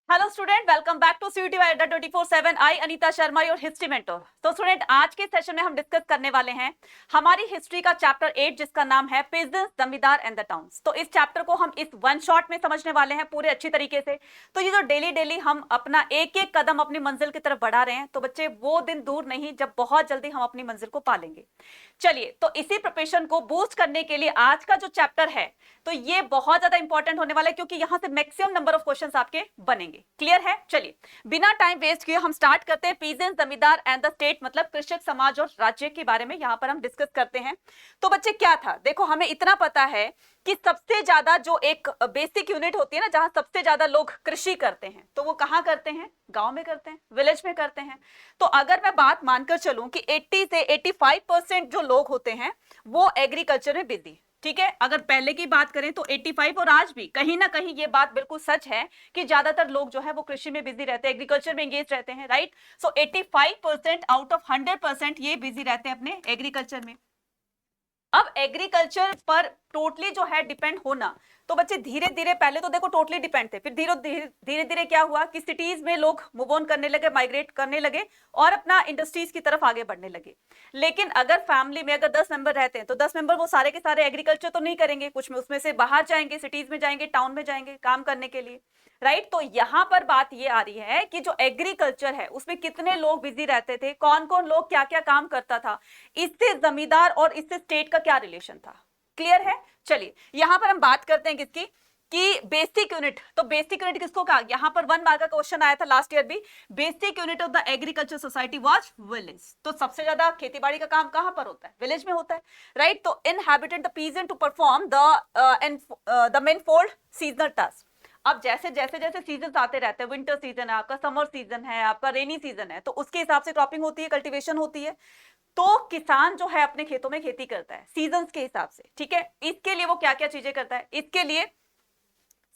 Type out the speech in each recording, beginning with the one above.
Hello student, welcome back to CUT by Adda 24/7। I Anita Sharma, your history mentor. तो student, आज के session में हम डिस्कस करने वाले हैं हमारी हिस्ट्री का चैप्टर 8, जिसका नाम है पीजेंट्स, जमींदार एंड द टाउन्स। तो इस चैप्टर को हम इस वन शॉट में समझने वाले हैं पूरे अच्छी तरीके से। तो ये जो डेली डेली हम अपना एक एक कदम अपनी मंजिल की तरफ बढ़ा रहे हैं, तो बच्चे वो दिन दूर नहीं जब बहुत जल्दी हम अपनी मंजिल को पालेंगे। चलिए, तो इसी प्रिपरेशन को बूस्ट करने के लिए आज का जो चैप्टर है, तो ये बहुत ज्यादा इंपॉर्टेंट होने वाला है, क्योंकि यहां से मैक्सिमम नंबर ऑफ क्वेश्चंस आपके बनेंगे। क्लियर है? चलिए, बिना टाइम वेस्ट किए हम स्टार्ट करते हैं। पीजेंट्स, जमींदार एंड द स्टेट, मतलब कृषक समाज और राज्य के बारे में यहां पर हम डिस्कस करते हैं। तो बच्चे, क्या था, देखो, हमें इतना पता है कि सबसे ज्यादा जो एक बेसिक यूनिट होती है ना, जहां सबसे ज्यादा लोग कृषि करते हैं, तो वो कहां करते हैं? गांव में करते हैं, विलेज में करते हैं। तो अगर मैं बात मानकर चलूं कि 80 से 85% जो लोग होते हैं वो एग्रीकल्चर में बिजी। ठीक है, अगर पहले की बात करें तो 85, और आज भी कहीं ना कहीं ये बात बिल्कुल सच है कि ज्यादातर लोग जो है वो कृषि में बिजी रहते हैं, एग्रीकल्चर में एंगेज रहते हैं। राइट? सो 85% आउट ऑफ 100% ये बिजी रहते हैं अपने एग्रीकल्चर में। अब एग्रीकल्चर पर टोटली जो है डिपेंड होना, तो बच्चे धीरे धीरे, पहले तो देखो टोटली डिपेंड थे, फिर धीरे धीरे क्या हुआ कि सिटीज में लोग मूव ऑन करने लगे, माइग्रेट करने लगे और अपना इंडस्ट्रीज की तरफ आगे बढ़ने लगे। लेकिन अगर फैमिली में अगर 10 मेंबर रहते हैं, तो 10 मेंबर वो सारे के सारे एग्रीकल्चर तो नहीं करेंगे, कुछ में उसमें से बाहर जाएंगे, सिटीज में जाएंगे, टाउन में जाएंगे काम करने के लिए। राइट? तो यहां पर बात ये आ रही है कि जो एग्रीकल्चर है उसमें कितने लोग बिजी रहते थे, कौन कौन लोग क्या क्या काम करता था, इससे जमींदार और इससे स्टेट का क्या रिलेशन था। क्लियर है? चलिए, यहां पर हम बात करते हैं किसकी, कि बेसिक यूनिट। तो बेसिक यूनिट किसको कहा? यहां पर 1 मार्क का क्वेश्चन आया था लास्ट ईयर भी। Basic unit of the agriculture society was village. तो सबसे ज्यादा खेतीबाड़ी का काम कहां पर होता है? विलेज में होता है। राइट? तो inhabited the peasant to perform the manifold seasonal task. अब जैसे जैसे जैसे सीजन आते रहते हैं, विंटर सीजन है आपका, समर सीजन है आपका, रेनी सीजन है, तो उसके हिसाब से क्रॉपिंग होती है, कल्टीवेशन होती है। तो किसान जो है अपने खेतों में खेती करता है सीजन्स के हिसाब से। ठीक है, इसके लिए वो क्या क्या चीजें करता है? इसके लिए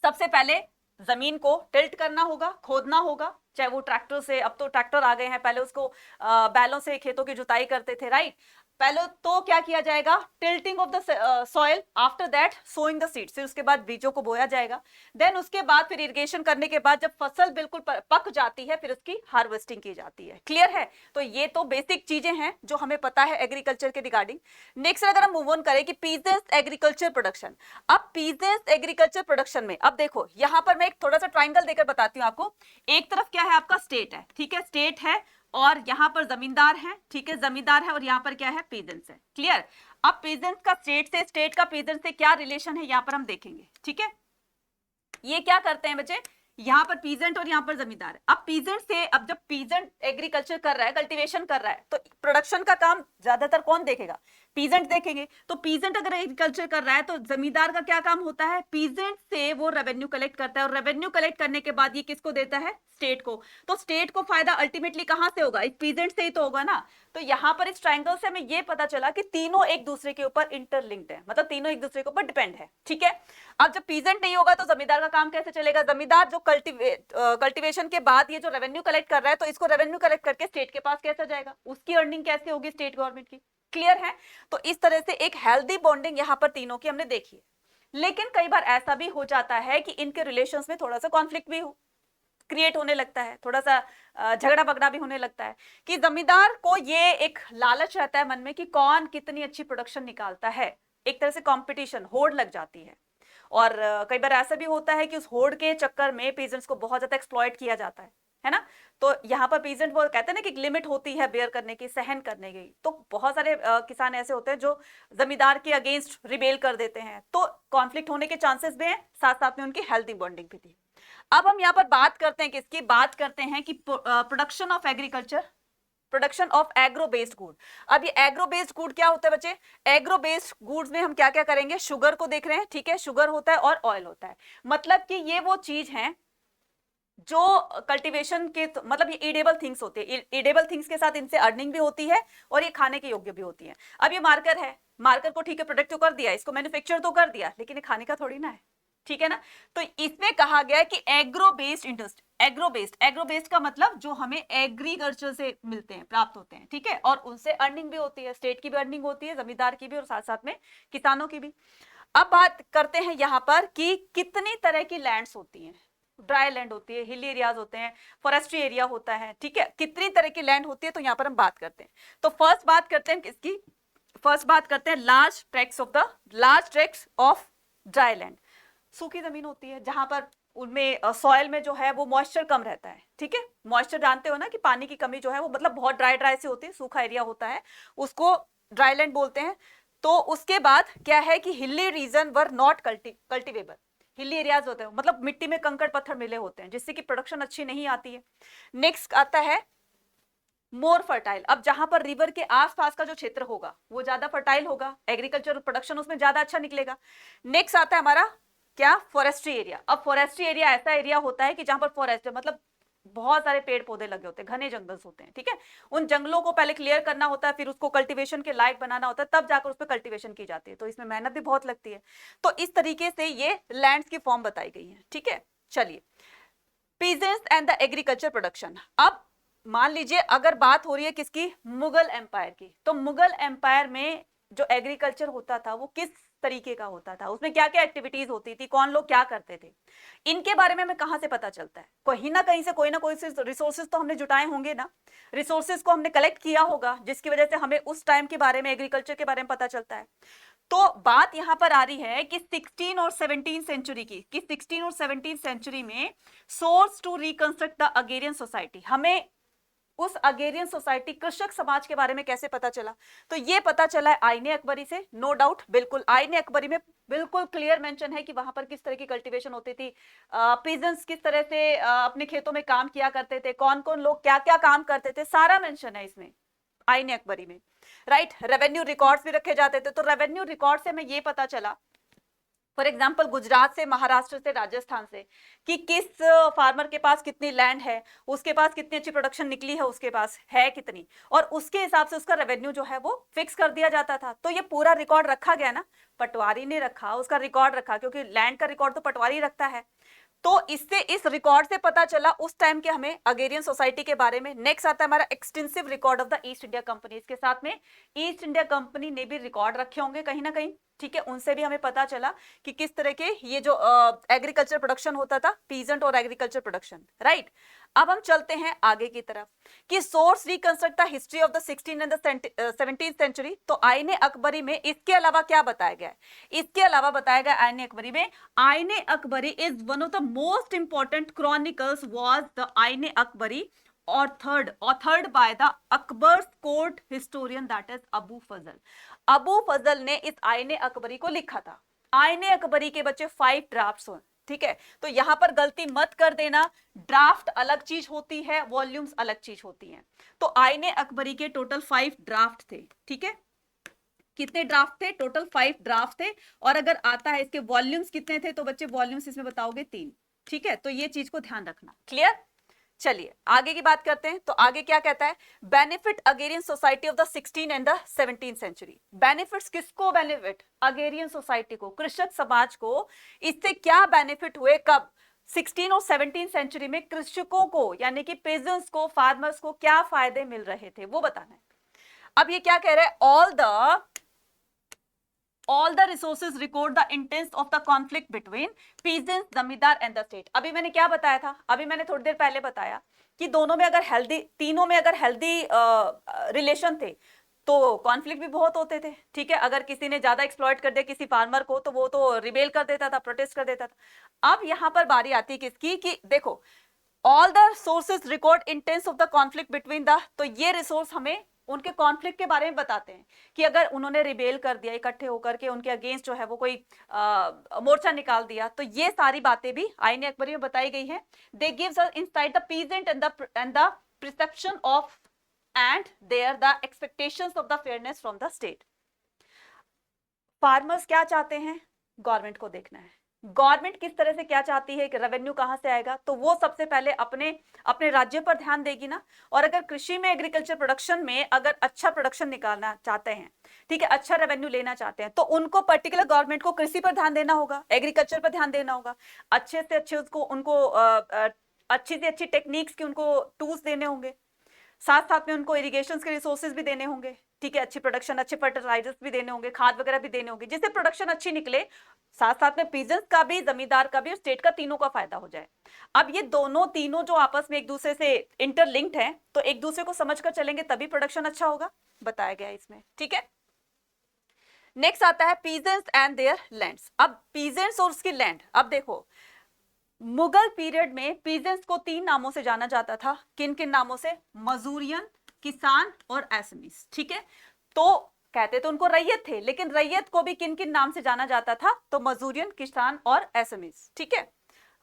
सबसे पहले जमीन को टिल्ट करना होगा, खोदना होगा, चाहे वो ट्रैक्टर से, अब तो ट्रैक्टर आ गए हैं, पहले उसको बैलों से खेतों की जुताई करते थे। राइट? पहले तो क्या किया जाएगा? Tilting of the soil, after that sowing the seeds, फिर उसके बाद बीजों को बोया जाएगा। देन उसके बाद फिर इरिगेशन करने के बाद जब फसल बिल्कुल पक जाती है, फिर उसकी हार्वेस्टिंग की जाती है। क्लियर है? तो ये तो बेसिक चीजें हैं जो हमें पता है एग्रीकल्चर के रिगार्डिंग। नेक्स्ट अगर हम मूव ऑन करें कि पीजेंट्स एग्रीकल्चर प्रोडक्शन। अब पीजेंट्स एग्रीकल्चर प्रोडक्शन में, अब देखो यहां पर मैं एक थोड़ा सा ट्राइंगल देकर बताती हूँ आपको। एक तरफ क्या है आपका? स्टेट है। ठीक है, स्टेट है, और यहां पर जमींदार है। ठीक है, जमींदार है, और यहां पर क्या है? पीजेंट्स है। क्लियर? अब पीजेंट्स का स्टेट से, स्टेट का पीजेंट्स से क्या रिलेशन है यहां पर हम देखेंगे। ठीक है, ये क्या करते हैं बच्चे, यहां पर पीजेंट और यहां पर जमींदार है। अब पीजेंट से, अब जब पीजेंट एग्रीकल्चर कर रहा है, कल्टीवेशन कर रहा है, तो प्रोडक्शन का काम ज्यादातर कौन देखेगा? पीजेंट देखेंगे। तो पीजेंट अगर एग्रीकल्चर कर रहा है, तो जमींदार का क्या काम होता है? पीजेंट से वो रेवेन्यू कलेक्ट करता है, और रेवेन्यू कलेक्ट करने के बाद ये किसको देता है? स्टेट को। तो स्टेट को फायदा अल्टीमेटली कहां से होगा? इस पीजेंट से ही तो होगा ना। तो यहां पर इस ट्राइंगल से हमें ये पता चला कि तीनों एक दूसरे के ऊपर इंटरलिंक्ड है, मतलब तीनों एक दूसरे के ऊपर डिपेंड है। ठीक है, अब जब पीजेंट नहीं होगा तो जमींदार का काम कैसे चलेगा? जमींदार जो कल्टीवेशन के बाद ये जो रेवेन्यू कलेक्ट कर रहा है, तो इसको रेवेन्यू कलेक्ट करके स्टेट के पास कैसे जाएगा? उसकी अर्निंग कैसे होगी स्टेट गवर्नमेंट की? क्लियर है? तो इस तरह से एक हेल्दी बॉन्डिंग यहां पर तीनों की हमने देखी है। लेकिन कई बार ऐसा भी हो जाता है कि इनके रिलेशंस में थोड़ा सा कॉन्फ्लिक्ट भी क्रिएट होने लगता है, थोड़ा सा झगड़ा बगड़ा भी होने लगता है, कि जमींदार को ये एक लालच रहता है मन में कि कौन कितनी अच्छी प्रोडक्शन निकालता है। एक तरह से कंपटीशन, होड़ लग जाती है। और कई बार ऐसा भी होता है कि उस होड़ के चक्कर में पीजेंट्स को बहुत ज्यादा एक्सप्लॉइट किया जाता है ना। तो यहाँ पर पीजेंट वो कहते हैं ना कि लिमिट होती है बेयर करने की, सहन करने की। तो बहुत सारे किसान ऐसे होते हैं जो जमींदार के अगेंस्ट रिबेल कर देते हैं, तो कॉन्फ्लिक्ट होने के चांसेस भी हैं, साथ साथ में उनकी हेल्दी बॉन्डिंग भी थी। अब हम यहाँ पर बात करते हैं किसकी? बात करते हैं कि production of agriculture, production of agro based good. अब ये एग्रो बेस्ड गुड क्या होता है बच्चे? एग्रो बेस्ड गुड्स में हम क्या क्या करेंगे? शुगर को देख रहे हैं। ठीक है, शुगर होता है और ऑयल होता है। मतलब कि ये वो चीज है जो कल्टीवेशन के, मतलब ये ईडेबल थिंग्स होते हैं। ईडेबल थिंग्स के साथ इनसे अर्निंग भी होती है और ये खाने के योग्य भी होती है। अब ये मार्कर है, मार्कर को ठीक है प्रोडक्ट तो कर दिया, इसको मैन्युफैक्चर तो कर दिया, लेकिन ये खाने का थोड़ी ना है। ठीक है ना। तो इसमें कहा गया है कि agro based industry, agro based का मतलब जो हमें एग्रीकल्चर से मिलते हैं, प्राप्त होते हैं। ठीक है, और उनसे अर्निंग भी होती है, स्टेट की भी अर्निंग होती है, जमींदार की भी, और साथ साथ में किसानों की भी। अब बात करते हैं यहां पर कि कितनी तरह की लैंड्स होती हैं। ड्राई लैंड होती है, हिली एरियाज होते हैं, फॉरेस्ट्री एरिया होता है, ठीक है, कितनी तरह की लैंड होती है, तो यहाँ पर हम बात करते हैं। तो फर्स्ट बात करते हैं किसकी, फर्स्ट बात करते हैं large tracts of dry land. सूखी जमीन होती है जहां पर उनमें सॉइल में जो है वो मॉइस्चर कम रहता है, ठीक है, मॉइस्चर जानते हो ना कि पानी की कमी जो है वो मतलब बहुत ड्राई से होती है, सूखा एरिया होता है, उसको ड्राई लैंड बोलते हैं। तो उसके बाद क्या है कि hilly region were not cultivable, hilly areas होते हैं मतलब मिट्टी में कंकड़ पत्थर मिले होते हैं जिससे कि प्रोडक्शन अच्छी नहीं आती है। नेक्स्ट आता है मोर फर्टाइल, अब जहां पर रिवर के आसपास का जो क्षेत्र होगा वो ज्यादा फर्टाइल होगा, एग्रीकल्चर प्रोडक्शन उसमें ज्यादा अच्छा निकलेगा। नेक्स्ट आता है हमारा क्या, फॉरेस्ट्री एरिया। अब फॉरेस्ट्री एरिया ऐसा एरिया होता है कि जहां पर फॉरेस्ट मतलब बहुत सारे पेड़ पौधे लगे होते हैं, घने जंगल होते हैं, ठीक है, उन जंगलों को पहले क्लियर करना होता है, फिर उसको कल्टीवेशन के लायक बनाना होता है, तब जाकर उस पर कल्टीवेशन की जाती है, तो इसमें मेहनत भी बहुत लगती है। तो इस तरीके से ये लैंड्स की फॉर्म बताई गई है, ठीक है। चलिए, peasants and the agriculture production. अब मान लीजिए अगर बात हो रही है किसकी, मुगल एम्पायर की, तो मुगल एम्पायर में जो एग्रीकल्चर होता था वो किस तरीके का होता था, उसमें क्या क्या एक्टिविटीज होती थी, कौन लोग क्या करते थे, इनके बारे में हमें कहां से पता चलता है, कहीं ना कहीं से कोई ना कोई रिसोर्सेज तो हमने जुटाए होंगे ना, रिसोर्सेज को हमने कलेक्ट किया होगा जिसकी वजह से हमें उस टाइम के बारे में, एग्रीकल्चर के बारे में पता चलता है। तो बात यहां पर आ रही है कि 16 और 17 सेंचुरी की, कि 16 और 17 सेंचुरी में source to reconstruct the agrarian society, हमें उस अगेरियन सोसाइटी, कृषक समाज के बारे में कैसे पता चला, तो ये पता चला है आईने अकबरी से, नो डाउट, बिल्कुल आईने अकबरी में बिल्कुल क्लियर मेंशन है कि वहां पर किस तरह की कल्टीवेशन होती थी, पीजेंट्स किस तरह से अपने खेतों में काम किया करते थे, कौन कौन लोग क्या क्या काम करते थे, सारा मेंशन है इसमें आईने अकबरी में, राइट। रेवेन्यू रिकॉर्ड्स भी रखे जाते थे, तो रेवेन्यू रिकॉर्ड से हमें ये पता चला, फॉर एग्जाम्पल गुजरात से, महाराष्ट्र से, राजस्थान से, कि किस फार्मर के पास कितनी लैंड है, उसके पास कितनी अच्छी प्रोडक्शन निकली है, उसके पास है कितनी, और उसके हिसाब से उसका रेवेन्यू जो है वो फिक्स कर दिया जाता था। तो ये पूरा रिकॉर्ड रखा गया ना, पटवारी ने रखा, उसका रिकॉर्ड रखा, क्योंकि लैंड का रिकॉर्ड तो पटवारी रखता है। तो इससे, इस रिकॉर्ड से पता चला उस टाइम के हमें अगेरियन सोसाइटी के बारे में। नेक्स्ट आता है हमारा extensive record of the east India company, इसके साथ में ईस्ट इंडिया कंपनी ने भी रिकॉर्ड रखे होंगे कहीं ना कहीं, ठीक है, उनसे भी हमें पता चला कि किस तरह के ये जो एग्रीकल्चर प्रोडक्शन होता था, पीजेंट और एग्रीकल्चर प्रोडक्शन, राइट। अब हम चलते हैं आगे की तरफ कि source reconstruct the history of the 16 and the 17th century. तो आईने अकबरी में इसके अलावा क्या बताया गया है, इसके अलावा बताया गया आईने अकबरी में, आईने Akbari is one of the most important chronicles was the आईने Akbari authored by the Akbar's court historian, that is Abu फजल। अबू फजल ने इस आईने अकबरी को लिखा था। आईने अकबरी के बच्चे 5 ड्राफ्ट्स हैं, ठीक है, तो यहां पर गलती मत कर देना, ड्राफ्ट अलग चीज होती है, वॉल्यूम्स अलग चीज होती हैं। तो आईने अकबरी के टोटल 5 ड्राफ्ट थे, ठीक है, कितने ड्राफ्ट थे, टोटल 5 ड्राफ्ट थे, और अगर आता है इसके वॉल्यूम्स कितने थे, तो बच्चे वॉल्यूम्स इसमें बताओगे 3, ठीक है, तो ये चीज को ध्यान रखना, क्लियर। चलिए आगे की बात करते हैं। तो आगे क्या कहता है, benefit agrarian society of the 16 and the 17 century. Benefits किसको, बेनिफिट अगेरियन सोसाइटी को, कृषक समाज को। इससे क्या बेनिफिट हुए, कब, 16 और 17 सेंचुरी में कृषकों को, यानी कि पेजेंट्स को, फार्मर्स को क्या फायदे मिल रहे थे वो बताना है। अब ये क्या कह रहा है, all the resources record the intents of the conflict between peasants, जमींदार and the state। अभी मैंने क्या बताया था, अभी मैंने थोड़ी देर पहले बताया कि दोनों में अगर हेल्दी, तीनों में अगर हेल्दी रिलेशन थे तो कॉन्फ्लिक्ट भी बहुत होते थे, ठीक है। अगर किसी ने ज्यादा एक्सप्लॉइट कर दिया किसी फार्मर को, तो वो तो रिबेल कर देता था, प्रोटेस्ट कर देता था। अब यहां पर बारी आती है किसकी, कि देखो all the sources record intense of the conflict between the, तो ये रिसोर्स हमें उनके कॉन्फ्लिक्ट के बारे में बताते हैं कि अगर उन्होंने रिबेल कर दिया, इकट्ठे होकर के उनके अगेंस्ट जो है वो कोई मोर्चा निकाल दिया, तो ये सारी बातें भी आईने अकबरी में बताई गई हैं। They gives us insight the peasant and the perception of and their the expectations of the fairness from the state. Farmers क्या चाहते हैं, गवर्नमेंट को देखना है, गवर्नमेंट किस तरह से क्या चाहती है कि रेवेन्यू कहां से आएगा, तो वो सबसे पहले अपने राज्य पर ध्यान देगी ना। और अगर कृषि में, एग्रीकल्चर प्रोडक्शन में अगर अच्छा प्रोडक्शन निकालना चाहते हैं, ठीक है, अच्छा रेवेन्यू लेना चाहते हैं, तो उनको पर्टिकुलर गवर्नमेंट को कृषि पर ध्यान देना होगा, एग्रीकल्चर पर ध्यान देना होगा, अच्छे से अच्छे उनको अच्छी से अच्छी टेक्निक्स की उनको टूल्स देने होंगे, साथ साथ में उनको इरिगेशन के रिसोर्सेज भी देने होंगे, ठीक है, अच्छी प्रोडक्शन, अच्छे फर्टिलाइजर्स भी देने होंगे, खाद वगैरह भी देने होंगे, जिससे प्रोडक्शन अच्छी निकले, साथ साथ में पीजेंट्स का भी, जमींदार का भी और स्टेट का, तीनों का फायदा हो जाए। अब ये दोनों तीनों जो आपस में एक दूसरे से इंटरलिंक्ड हैं, तो एक दूसरे को समझकर चलेंगे तभी प्रोडक्शन अच्छा होगा, बताया गया है इसमें। ठीक है, नेक्स्ट आता है पीजेंट्स एंड देयर लैंड्स। अब पीजेंट्स और उसकी लैंड, अब देखो मुगल पीरियड में पीजेंट्स को 3 नामों से जाना जाता था। किन किन नामों से? मजूरियन, किसान और एसमीस। ठीक है, तो कहते तो उनको रैयत थे, लेकिन रैयत को भी किन किन नाम से जाना जाता था? तो मजूरियन, किसान और एसमीस। ठीक है,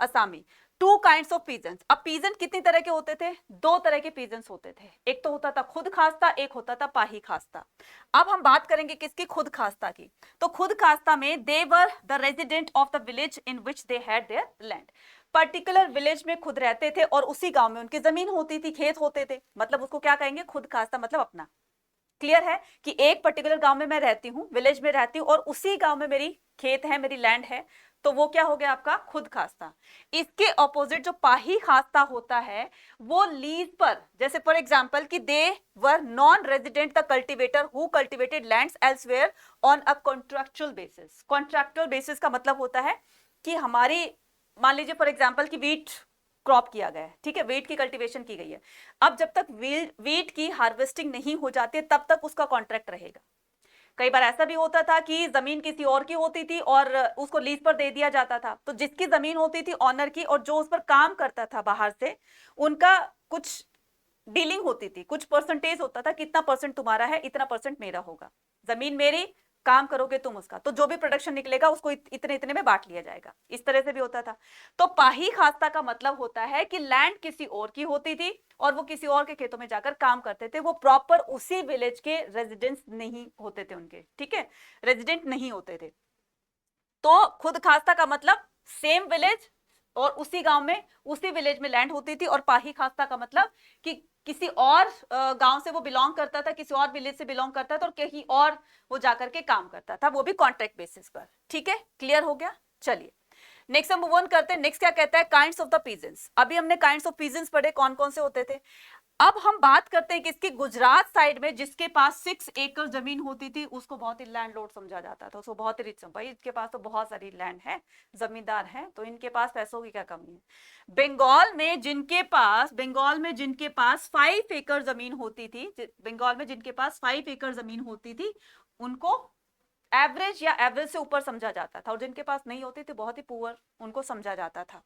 असामी। 2 काइंड्स ऑफ पीजेंट्स। अब पीजेंट कितनी तरह के होते थे? 2 तरह के पीजेंट्स होते थे, एक तो होता था खुद खास्ता, एक होता था पाही खास्ता। अब हम बात करेंगे किसकी? खुद खास्ता की। तो खुद खास्ता में they were the resident of the village in which they had their land. Particular village में खुद रहते थे और उसी गांव में उनकी जमीन होती थी, खेत होते थे, मतलब उसको क्या कहेंगे? खुद खास्ता, मतलब अपना। क्लियर है कि एक पर्टिकुलर गांव में मैं रहती हूं, विलेज में रहती हूं और उसी गांव में मेरी खेत है, मेरी लैंड है, तो वो क्या हो गया आपका? खुद खास्ता। इसके ऑपोजिट जो पाही खास्ता होता है वो लीज पर, जैसे फॉर एग्जांपल कि they were non resident the cultivator who cultivated lands elsewhere on a contractual basis. Contractual basis का मतलब होता है कि हमारी, मान लीजिए फॉर एग्जांपल कि वीट क्रॉप किया गया है, ठीक है, वीट की कल्टीवेशन की गई है। अब जब तक वीट की हार्वेस्टिंग नहीं हो जाती तब तक उसका कॉन्ट्रैक्ट रहेगा। कई बार ऐसा भी होता था कि जमीन किसी और की होती थी और उसको लीज पर दे दिया जाता था, तो जिसकी जमीन होती थी ऑनर की और जो उस पर काम करता था बाहर से, उनका कुछ डीलिंग होती थी, कुछ परसेंटेज होता था, कितना परसेंट तुम्हारा है, इतना परसेंट मेरा होगा, जमीन मेरी, काम करोगे तुम उसका, तो जो भी प्रोडक्शन निकलेगा उसको इतने इतने में बांट लिया जाएगा। इस तरह से भी होता था। तो पाही खास्ता का मतलब होता है कि लैंड किसी और की होती थी और वो किसी और के खेतों में जाकर काम करते थे, वो प्रॉपर उसी विलेज के रेजिडेंट्स नहीं होते थे उनके, ठीक है, रेजिडेंट नहीं होते थे। तो खुद खास्ता का मतलब सेम विलेज और उसी गांव में, उसी विलेज में लैंड होती थी, और पाही खास्ता का मतलब कि किसी और गांव से वो बिलोंग करता था, किसी और विलेज से बिलोंग करता था और कहीं और वो जाकर के काम करता था, वो भी कॉन्ट्रैक्ट बेसिस पर। ठीक है, क्लियर हो गया? चलिए नेक्स्ट हम मूव ऑन करते हैं। नेक्स्ट क्या कहता है? Kinds of the peasants. अभी हमने काइंड्स ऑफ पीजेंट्स पढ़े, कौन कौन से होते थे। अब हम बात करते हैं किसकी? गुजरात साइड में जिसके पास 6 एकड़ जमीन होती थी उसको बहुत ही लैंडलॉर्ड समझा जाता था, उसको बहुत ही रिच, भाई इसके पास तो बहुत सारी लैंड है, जमींदार है, तो इनके पास पैसों की क्या कमी है। बंगाल में जिनके पास 5 एकड़ जमीन होती थी, बंगाल में जिनके पास 5 एकड़ जमीन होती थी उनको एवरेज या एवरेज से ऊपर समझा जाता था, और जिनके पास नहीं होती थी बहुत ही पुअर, उनको समझा जाता था।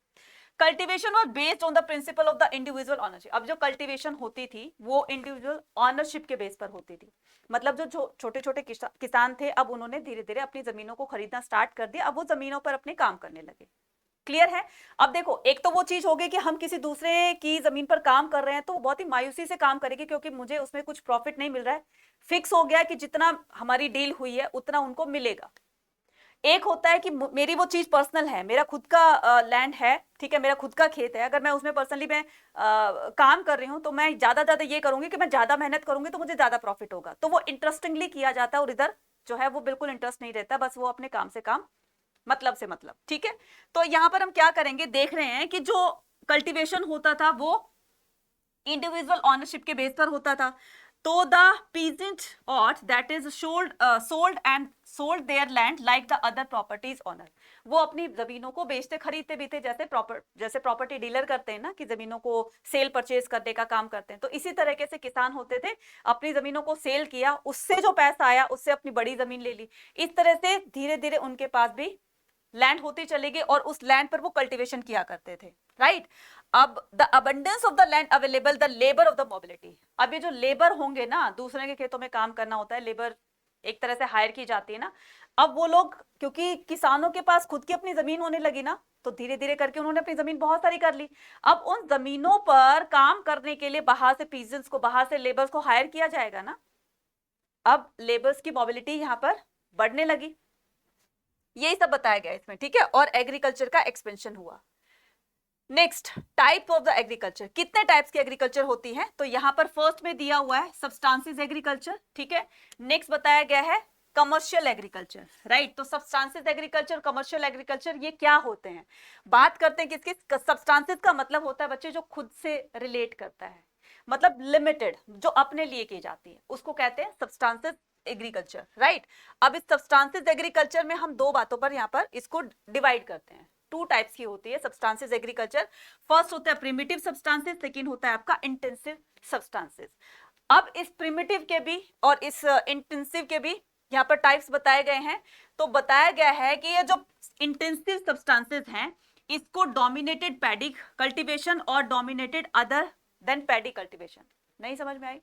Cultivation was based on the principle of the individual ownership. अब जो कल्टीवेशन होती थी वो इंडिविजुअल ऑनरशिप के बेस पर होती थी, मतलब जो छोटे छोटे किसान थे, अब उन्होंने धीरे धीरे अपनी जमीनों को खरीदना स्टार्ट कर दिया, अब वो जमीनों पर अपने काम करने लगे। क्लियर है? अब देखो, एक तो वो चीज होगी कि हम किसी दूसरे की जमीन पर काम कर रहे हैं तो वो बहुत ही मायूसी से काम करेगी क्योंकि मुझे उसमें कुछ प्रॉफिट नहीं मिल रहा है, फिक्स हो गया कि जितना हमारी डील हुई है उतना उनको मिलेगा। एक होता है कि मेरी वो चीज पर्सनल है, मेरा खुद का लैंड है, ठीक है, मेरा खुद का खेत है, अगर मैं उसमें पर्सनली मैं काम कर रही हूं तो मैं ज्यादा ये करूंगी कि मैं ज्यादा मेहनत करूंगी तो मुझे ज्यादा प्रॉफिट होगा, तो वो इंटरेस्टिंगली किया जाता है, और इधर जो है वो बिल्कुल इंटरेस्ट नहीं रहता, बस वो अपने काम से काम, मतलब से मतलब। ठीक है, तो यहां पर हम क्या करेंगे, देख रहे हैं कि जो कल्टीवेशन होता था वो इंडिविजुअल ऑनरशिप के बेस पर होता था। तो the peasant ought that is sold their land like the other properties owner, वो अपनी जमीनों को बेचते खरीदते भी थे, जैसे प्रॉपर्टी डीलर करते हैं ना कि जमीनों को सेल परचेज करने का काम करते हैं, तो इसी तरीके से किसान होते थे, अपनी जमीनों को सेल किया, उससे जो पैसा आया उससे अपनी बड़ी जमीन ले ली, इस तरह से धीरे धीरे उनके पास भी लैंड होती चलेगी और उस लैंड पर वो कल्टीवेशन किया करते थे, राइट। अब the abundance of the land available, the labour of the mobility. अब ये जो लेबर होंगे ना, दूसरे के खेतों में काम करना होता है, लेबर एक तरह से हायर की जाती है ना, अब वो लोग, क्योंकि किसानों के पास खुद की अपनी जमीन होने लगी ना, तो धीरे धीरे करके उन्होंने अपनी जमीन बहुत सारी कर ली। अब उन जमीनों पर काम करने के लिए बाहर से पीजेंट्स को, बाहर से लेबर्स को हायर किया जाएगा ना, अब लेबर्स की मोबिलिटी यहाँ पर बढ़ने लगी, यही सब बताया गया इसमें, ठीक है, और एग्रीकल्चर का एक्सपेंशन हुआ। Next, type of the agriculture. कितने टाइप्स की एग्रीकल्चर होती है, तो यहां पर फर्स्ट में दिया हुआ है सब्सटेंसेस एग्रीकल्चर, ठीक है। नेक्स्ट बताया गया है कमर्शियल एग्रीकल्चर, राइट। तो सब्सटेंसेस एग्रीकल्चर, कमर्शियल एग्रीकल्चर, ये क्या होते हैं? बात करते हैं किसके? सब्सटेंसेस का मतलब होता है बच्चे जो खुद से रिलेट करता है, मतलब लिमिटेड, जो अपने लिए की जाती है, उसको कहते हैं सब्सटेंसेस एग्रीकल्चर, राइट। अब इस सब्सटेंसेस एग्रीकल्चर में हम दो बातों पर यहाँ पर इसको डिवाइड करते हैं। टू टाइप्स की होती है सब्सटेंसेस एग्रीकल्चर। फर्स्ट होता है प्रिमिटिव सब्सटेंसेस, सेकंड होता है आपका इंटेंसिव सब्सटेंसेस। अब इस प्रिमिटिव के भी और इस इंटेंसिव के भी यहाँ पर टाइप्स बताए गए हैं। तो बताया गया है कि ये जो इंटेंसिव सब्सटेंसेस हैं, इसको डोमिनेटेड पैडी कल्टीवेशन और dominated other than paddy cultivation. नहीं समझ में आई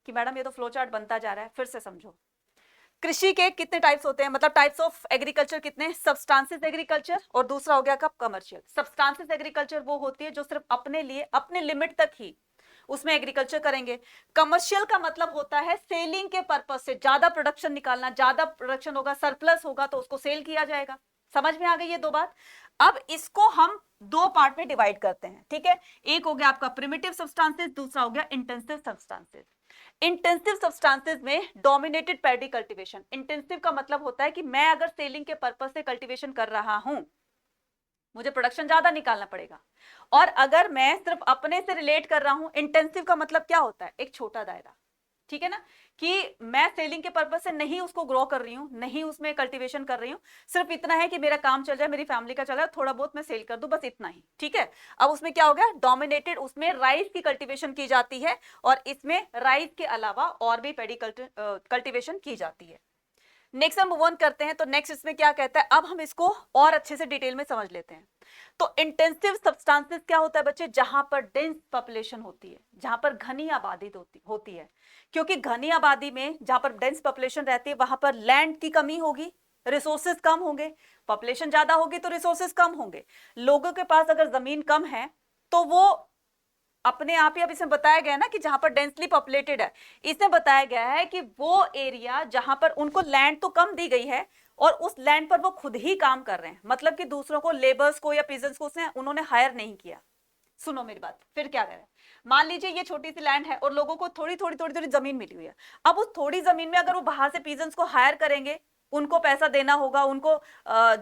कि मैडम ये तो फ्लो चार्ट बनता जा रहा है, फिर से समझो। कृषि के कितने टाइप्स होते हैं, मतलब टाइप्स ऑफ एग्रीकल्चर कितने, सब्सटेंसेस एग्रीकल्चर और दूसरा हो गया कब कमर्शियल। सब्सटेंसेस एग्रीकल्चर वो होती है जो सिर्फ अपने लिए, अपने लिमिट तक ही उसमें एग्रीकल्चर करेंगे। कमर्शियल का मतलब होता है सेलिंग के पर्पज से, ज्यादा प्रोडक्शन निकालना, ज्यादा प्रोडक्शन होगा, सरप्लस होगा तो उसको सेल किया जाएगा। समझ में आ गई ये दो बात। अब इसको हम दो पार्ट में डिवाइड करते हैं, ठीक है। एक हो गया आपका प्रिमिटिव सब्सटेंसेस, दूसरा हो गया इंटेंसिव सब्सटेंसेस। इंटेंसिव सब्सटेंसेस में डोमिनेटेड पैडी कल्टीवेशन। इंटेंसिव का मतलब होता है कि मैं अगर सेलिंग के पर्पज से कल्टीवेशन कर रहा हूं, मुझे प्रोडक्शन ज्यादा निकालना पड़ेगा। और अगर मैं सिर्फ अपने से रिलेट कर रहा हूं, इंटेंसिव का मतलब क्या होता है, एक छोटा दायरा, ठीक है ना, कि मैं सेलिंग के पर्पज से नहीं उसको ग्रो कर रही हूं, नहीं उसमें कल्टीवेशन कर रही हूं, सिर्फ इतना है कि मेरा काम चल जाए, मेरी फैमिली का चल जाए, थोड़ा बहुत मैं सेल कर दूं, बस इतना ही, ठीक है। अब उसमें क्या हो गया, डोमिनेटेड, उसमें राइस की कल्टीवेशन की जाती है और इसमें राइस के अलावा और भी पैडी कल्टीवेशन की जाती है। नेक्स्ट हम मूव ऑन करते हैं। तो नेक्स्ट इसमें क्या कहता है, अब हम इसको और अच्छे से डिटेल में समझ लेते हैं। तो इंटेंसिव सब्सटेंसेस क्या होता है बच्चे, जहां पर डेंस पॉपुलेशन होती है, जहां पर घनी आबादी होती है। क्योंकि घनी आबादी में जहां पर डेंस पॉपुलेशन रहती है, वहां पर लैंड की कमी होगी, रिसोर्सेज कम होंगे। पॉपुलेशन ज्यादा होगी तो रिसोर्सेज कम होंगे। लोगों के पास अगर जमीन कम है तो वो अपने आप ही, अब इसमें बताया गया ना कि जहां पर डेंसली पॉपुलेटेड है, इसमें बताया गया है कि वो एरिया जहां पर उनको लैंड तो कम दी गई है और उस लैंड पर वो खुद ही काम कर रहे हैं, मतलब कि दूसरों को, लेबर्स को या पीजेंट्स को उन्होंने हायर नहीं किया। सुनो मेरी बात, फिर क्या करें, मान लीजिए ये छोटी सी लैंड है और लोगों को थोड़ी थोड़ी थोड़ी थोड़ी जमीन मिली हुई है। अब उस थोड़ी जमीन में अगर वो बाहर से पीजेंट्स को हायर करेंगे, उनको पैसा देना होगा, उनको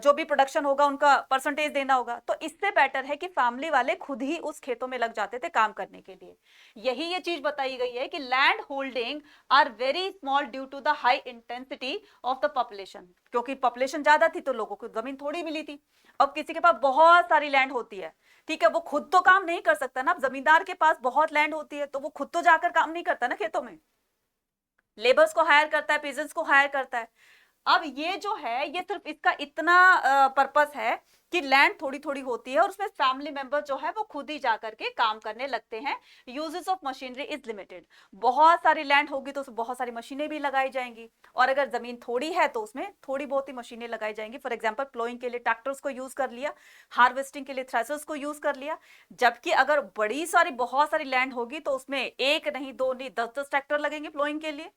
जो भी प्रोडक्शन होगा उनका परसेंटेज देना होगा, तो इससे बेटर है कि फैमिली वाले खुद ही उस खेतों में लग जाते थे काम करने के लिए। यही ये चीज बताई गई है कि land holding are very small due to the high intensity of the population. क्योंकि पॉपुलेशन ज्यादा थी तो लोगों को जमीन थोड़ी मिली थी। अब किसी के पास बहुत सारी लैंड होती है, ठीक है, वो खुद तो काम नहीं कर सकता ना। अब जमींदार के पास बहुत लैंड होती है तो वो खुद तो जाकर काम नहीं करता ना खेतों में, लेबर्स को हायर करता है, पीजेंट्स को हायर करता है। अब ये जो है, ये सिर्फ इसका इतना पर्पस है कि लैंड थोड़ी थोड़ी होती है और उसमें फैमिली मेंबर जो है वो खुद ही जाकर के काम करने लगते हैं। Uses of machinery is limited. बहुत सारी लैंड होगी तो उसमें बहुत सारी मशीनें भी लगाई जाएंगी, और अगर जमीन थोड़ी है तो उसमें थोड़ी बहुत ही मशीनें लगाई जाएंगी। फॉर एग्जाम्पल, प्लोइंग के लिए ट्रैक्टर्स को यूज कर लिया, हार्वेस्टिंग के लिए थ्रेशर्स को यूज कर लिया। जबकि अगर बड़ी सारी, बहुत सारी लैंड होगी तो उसमें एक नहीं, दो नहीं, 10-10 ट्रैक्टर लगेंगे प्लोइंग के लिए।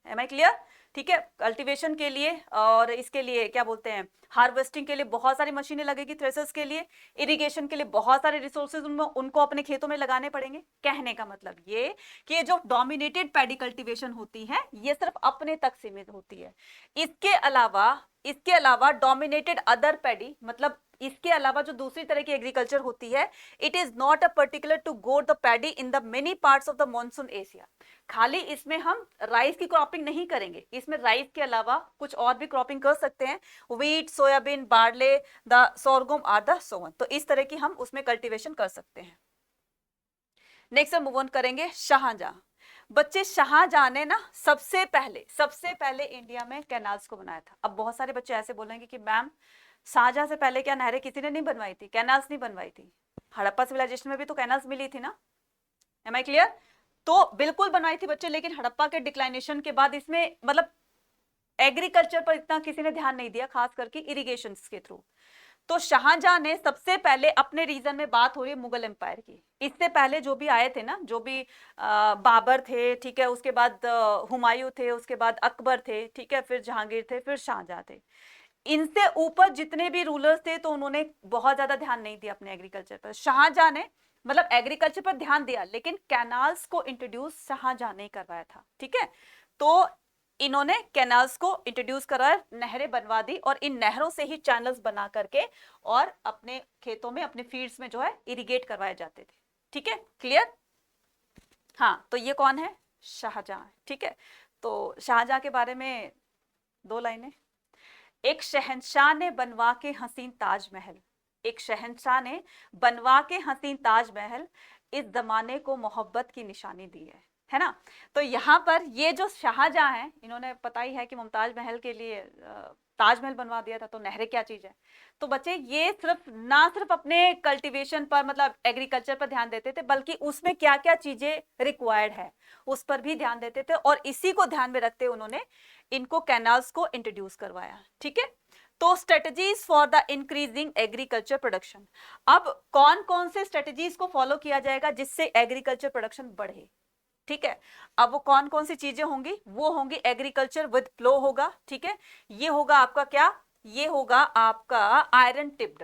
Am I clear? ठीक है, कल्टीवेशन के लिए और इसके लिए क्या बोलते हैं, हार्वेस्टिंग के लिए बहुत सारी मशीनें लगेगी, थ्रेशर्स के लिए, इरिगेशन के लिए बहुत सारे रिसोर्सेज उनको अपने खेतों में लगाने पड़ेंगे। कहने का मतलब ये कि जो डोमिनेटेड पैडी कल्टीवेशन होती है ये सिर्फ अपने तक सीमित होती है। इसके अलावा डोमिनेटेड अदर पैडी, मतलब इसके अलावा जो दूसरी तरह की एग्रीकल्चर होती है, it is not a particular to go the paddy in the many parts of the monsoon Asia. खाली इसमें हम राइस की क्रॉपिंग नहीं करेंगे, इसमें राइस के अलावा कुछ और भी क्रॉपिंग कर सकते हैं। Wheat, soybean, barley, the sorghum are the sown. तो इस तरह की हम उसमें कल्टीवेशन कर सकते हैं। नेक्स्ट हम मूव ऑन करेंगे शाहजहां। बच्चे, शाहजहां ने ना सबसे पहले इंडिया में कैनाल्स को बनाया था। अब बहुत सारे बच्चे ऐसे बोलेंगे कि मैम शाहजहां से पहले क्या नहरें किसी ने नहीं बनवाई थी, कैनाल्स नहीं बनवाई थी? हड़प्पा सिविलाइजेशन में भी तो कैनाल्स मिली थी ना। Am I clear? तो बिल्कुल बनवाई थी बच्चे, लेकिन हड़प्पा के डिक्लाइनेशन के बाद इसमें मतलब एग्रीकल्चर पर इतना किसी ने ध्यान नहीं दिया, खास करके इरिगेशन के थ्रू। तो शाहजहां ने सबसे पहले, अपने रीजन में बात हो रही है मुगल एम्पायर की, इससे पहले जो भी आए थे ना, जो भी बाबर थे, ठीक है, उसके बाद हुमायूं थे, उसके बाद अकबर थे, ठीक है, फिर जहांगीर थे, फिर शाहजहां थे। इनसे ऊपर जितने भी रूलर्स थे तो उन्होंने बहुत ज्यादा ध्यान नहीं दिया अपने एग्रीकल्चर पर। शाहजहां ने मतलब एग्रीकल्चर पर ध्यान दिया, लेकिन कैनाल्स को इंट्रोड्यूस शाहजहां ने करवाया था, ठीक है। तो इन्होंने कैनाल्स को इंट्रोड्यूस कराया, नहरें बनवा दी, और इन नहरों से ही चैनल्स बना करके और अपने खेतों में, अपने फील्ड्स में जो है इरिगेट करवाए जाते थे। ठीक है, क्लियर? हाँ, तो ये कौन है? शाहजहां। ठीक है, तो शाहजहां के बारे में 2 लाइनें। एक शहंशाह ने बनवा के हसीन ताजमहल, एक शहंशाह ने बनवा के हसीन ताजमहल, इस जमाने को मोहब्बत की निशानी दी है ना। तो यहाँ पर ये जो शाहजहां है, इन्होंने पता ही है कि मुमताज महल के लिए ताजमहल बनवा दिया था, तो नहरें क्या चीज है। तो बच्चे ये सिर्फ अपने कल्टीवेशन पर, मतलब एग्रीकल्चर पर ध्यान देते थे, बल्कि उसमें क्या क्या चीजें रिक्वायर्ड है उस पर भी ध्यान देते थे, और इसी को ध्यान में रखते उन्होंने इनको कैनाल्स को इंट्रोड्यूस करवाया। ठीक है, तो strategies for the increasing agriculture production. अब कौन कौन से स्ट्रेटजीज को फॉलो किया जाएगा जिससे एग्रीकल्चर प्रोडक्शन बढ़े। ठीक है, अब वो कौन कौन सी चीजें होंगी? वो होंगी एग्रीकल्चर विद फ्लो होगा। ठीक है, ये होगा आपका क्या? ये होगा आपका iron tipped.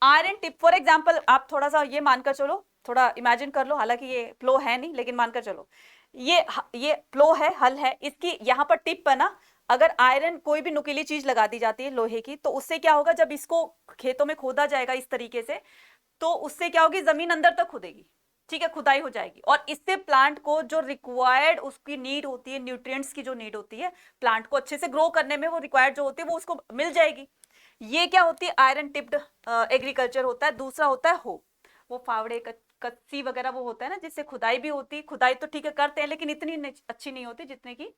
Iron tip for example, आप थोड़ा सा ये मानकर चलो, थोड़ा इमेजिन कर लो, हालांकि ये फ्लो है नहीं, लेकिन मानकर चलो ये फ्लो है, हल है, इसकी यहाँ पर टिप है ना। अगर आयरन कोई भी नुकीली चीज लगा दी जाती है लोहे की, तो उससे क्या होगा, जब इसको खेतों में खोदा जाएगा इस तरीके से, तो उससे क्या होगी, जमीन अंदर तक खुदेगी। ठीक है, खुदाई हो जाएगी, और इससे प्लांट को जो रिक्वायर्ड उसकी नीड होती है, न्यूट्रिएंट्स की जो नीड होती है, प्लांट को अच्छे से ग्रो करने में वो रिक्वायर्ड जो होती है वो उसको मिल जाएगी। ये क्या होती है? आयरन टिप्ड एग्रीकल्चर होता है। दूसरा होता है वो फावड़े कच्ची वगैरह वो होता है ना, जिससे खुदाई भी होती है। खुदाई तो ठीक है करते हैं, लेकिन इतनी अच्छी नहीं होती जितने की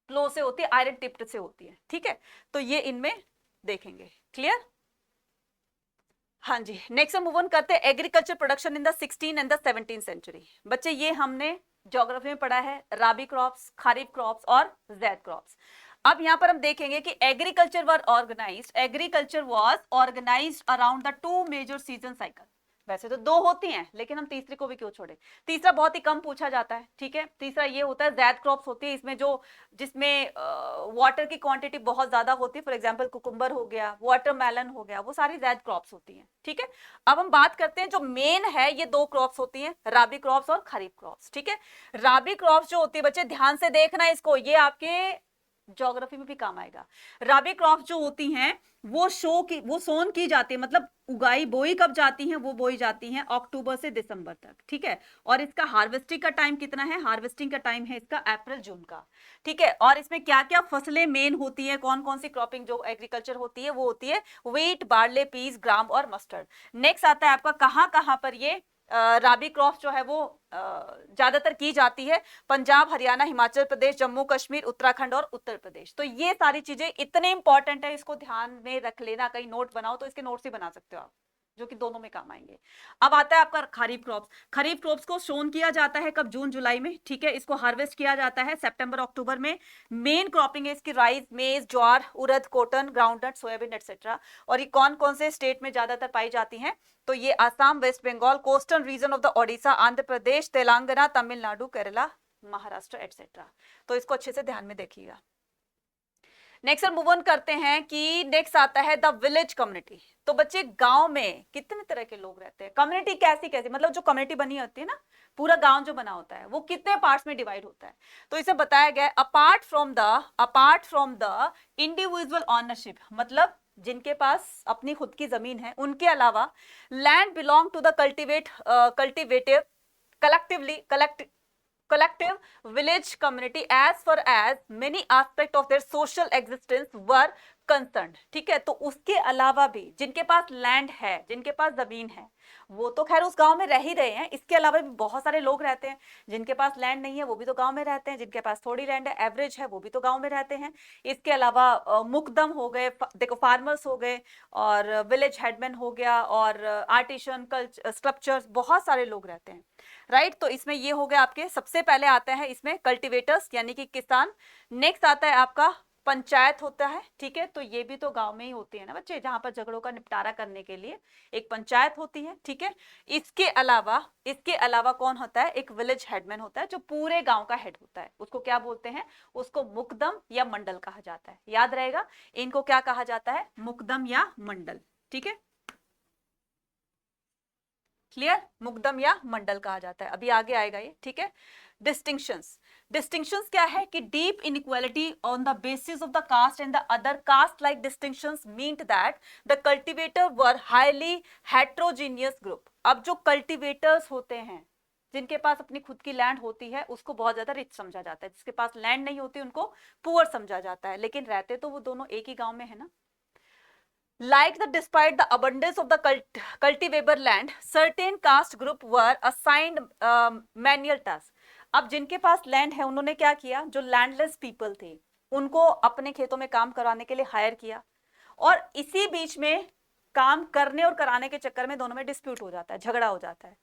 फ्लो से होती है, आयरन टिप्ड से होती है। ठीक है, तो ये इनमें देखेंगे। क्लियर? हाँ जी, नेक्स्ट हम मूव ऑन करते हैं agriculture production in the 16 and the 17 century. बच्चे ये हमने ज्योग्राफी में पढ़ा है, राबी क्रॉप्स, खरीफ क्रॉप्स और जैद क्रॉप्स। अब यहाँ पर हम देखेंगे कि agriculture was organised around the 2 major season cycle. वैसे तो 2 होती हैं, लेकिन हम तीसरी को भी क्यों छोड़े? तीसरा बहुत ही कम पूछा जाता है। ठीक है, तीसरा ये होता है जैद क्रॉप्स होती है, इसमें जिसमें वाटर की क्वांटिटी बहुत ज्यादा होती है। फॉर एग्जांपल कुकुम्बर हो गया, वाटरमेलन हो गया, वो सारी जैद क्रॉप्स होती हैं। ठीक है, अब हम बात करते हैं जो मेन है, ये 2 क्रॉप्स होती हैं, राबी क्रॉप्स और खरीफ क्रॉप्स। ठीक है, राबी क्रॉप्स जो होती है, बच्चे ध्यान से देखना इसको, ये आपके ज्योग्राफी में भी काम आएगा। राबी क्रॉप्स जो होती हैं वो सोन की जाती है, मतलब उगाई बोई कब जाती हैं? वो बोई जाती हैं अक्टूबर से दिसंबर तक। ठीक है, और इसका हार्वेस्टिंग का टाइम कितना है? हार्वेस्टिंग का टाइम है इसका अप्रैल जून का। ठीक है, और इसमें क्या क्या फसलें मेन होती है, कौन कौन सी क्रॉपिंग जो एग्रीकल्चर होती है, वो होती है व्हीट, बार्ले, पीस, ग्राम और मस्टर्ड। नेक्स्ट आता है आपका कहां पर ये राबी क्रॉप जो है वो ज्यादातर की जाती है? पंजाब, हरियाणा, हिमाचल प्रदेश, जम्मू कश्मीर, उत्तराखंड और उत्तर प्रदेश। तो ये सारी चीजें इतने इंपॉर्टेंट है, इसको ध्यान में रख लेना। कहीं नोट बनाओ तो इसके नोट्स ही बना सकते हो आप, जो कि दोनों में काम आएंगे। अब आता है आपका खरीफ क्रॉप्स। खरीफ क्रॉप्स को सोन किया जाता है कब? जून जुलाई में। ठीक है, इसको हार्वेस्ट किया जाता है सितंबर अक्टूबर में। मेन क्रॉपिंग है इसकी राइस, मेज, ज्वार, उड़द, कॉटन, ग्राउंडनट, सोयाबीन एटसेट्रा। और ये कौन कौन से स्टेट में ज्यादातर पाई जाती हैं? तो ये Assam, west Bengal, coastal region of the Odisha, Andhra Pradesh, Telangana, Tamil Nadu, Kerala, Maharashtra et cetera. तो इसको अच्छे से ध्यान में देखिएगा। नेक्स्ट हम मूव ऑन करते हैं कि नेक्स्ट आता है द विलेज कम्युनिटी। तो बच्चे गांव में कितने तरह के लोग रहते हैं? कम्युनिटी कैसी कैसी, मतलब जो कम्युनिटी बनी होती है ना, पूरा गांव जो बना होता है, वो कितने पार्ट्स में डिवाइड होता है? तो इसे बताया गया apart from the individual ownership, मतलब जिनके पास अपनी खुद की जमीन है, उनके अलावा land belong to the cultivative collective village community as far as many aspects of their social existence were concerned। ठीक है, तो उसके अलावा भी जिनके पास लैंड है, जिनके पास जमीन है, वो तो खैर उस गांव में रह ही रहे हैं। इसके अलावा भी बहुत सारे लोग रहते हैं जिनके पास लैंड नहीं है, वो भी तो गांव में रहते हैं। जिनके पास थोड़ी लैंड है, एवरेज है, वो भी तो गांव में रहते हैं। इसके अलावा मुकदम हो गए, देखो फार्मर्स हो गए, और विलेज हेडमैन हो गया, और आर्टिशन, स्कल्पचर्स, बहुत सारे लोग रहते हैं। राइट, तो इसमें ये हो गया आपके, सबसे पहले आते हैं इसमें कल्टीवेटर्स यानी कि किसान। नेक्स्ट आता है आपका पंचायत होता है। ठीक है, तो ये भी तो गांव में ही होती है ना बच्चे, जहां पर झगड़ों का निपटारा करने के लिए एक पंचायत होती है। ठीक है, इसके अलावा कौन होता है? एक विलेज हेडमैन होता है, जो पूरे गांव का हेड होता है। उसको क्या बोलते हैं? उसको मुकदम या मंडल कहा जाता है। याद रहेगा, इनको क्या कहा जाता है? मुकदम या मंडल। ठीक है, क्लियर? मुकदम या मंडल कहा जाता है, अभी आगे आएगा ये। ठीक है, डिस्टिंक्शंस क्या है कि deep inequality on the basis of the caste and the other caste like distinctions meant that the cultivator were highly heterogeneous group. अब जो कल्टिवेटर्स होते हैं, जिनके पास अपनी खुद की लैंड होती है उसको बहुत ज्यादा रिच समझा जाता है, जिसके पास लैंड नहीं होती उनको पुअर समझा जाता है, लेकिन रहते तो वो दोनों एक ही गांव में है ना। Like the despite the abundance of the cultivable land, certain caste group were assigned manual tasks. अब जिनके पास लैंड है उन्होंने क्या किया, जो लैंडलेस पीपल थे उनको अपने खेतों में काम कराने के लिए हायर किया, और इसी बीच में काम करने और कराने के चक्कर में दोनों में डिस्प्यूट हो जाता है, झगड़ा हो जाता है।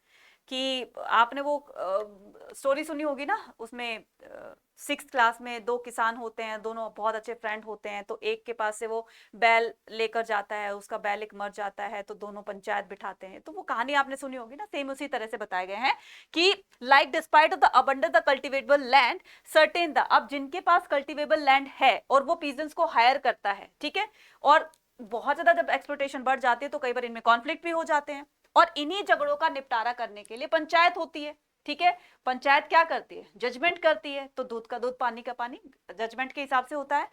कि आपने वो स्टोरी सुनी होगी ना, उसमें 6th क्लास में दो किसान होते हैं, दोनों बहुत अच्छे फ्रेंड होते हैं, तो एक के पास से वो बैल लेकर जाता है, उसका बैल एक मर जाता है, तो दोनों पंचायत बिठाते हैं। तो वो कहानी आपने सुनी होगी ना, सेम उसी तरह से बताए गए हैं कि like despite of the abundance the cultivable land certain the, अब जिनके पास कल्टिवेबल लैंड है और वो पीजेंट्स को हायर करता है, ठीक है, और बहुत ज्यादा जब एक्सप्लोटेशन बढ़ जाती है तो कई बार इनमें कॉन्फ्लिक्ट भी हो जाते हैं, और इन्हीं झगड़ों का निपटारा करने के लिए पंचायत होती है, ठीक है। पंचायत क्या करती है, जजमेंट करती है, तो दूध का दूध पानी का पानी जजमेंट के हिसाब से होता है।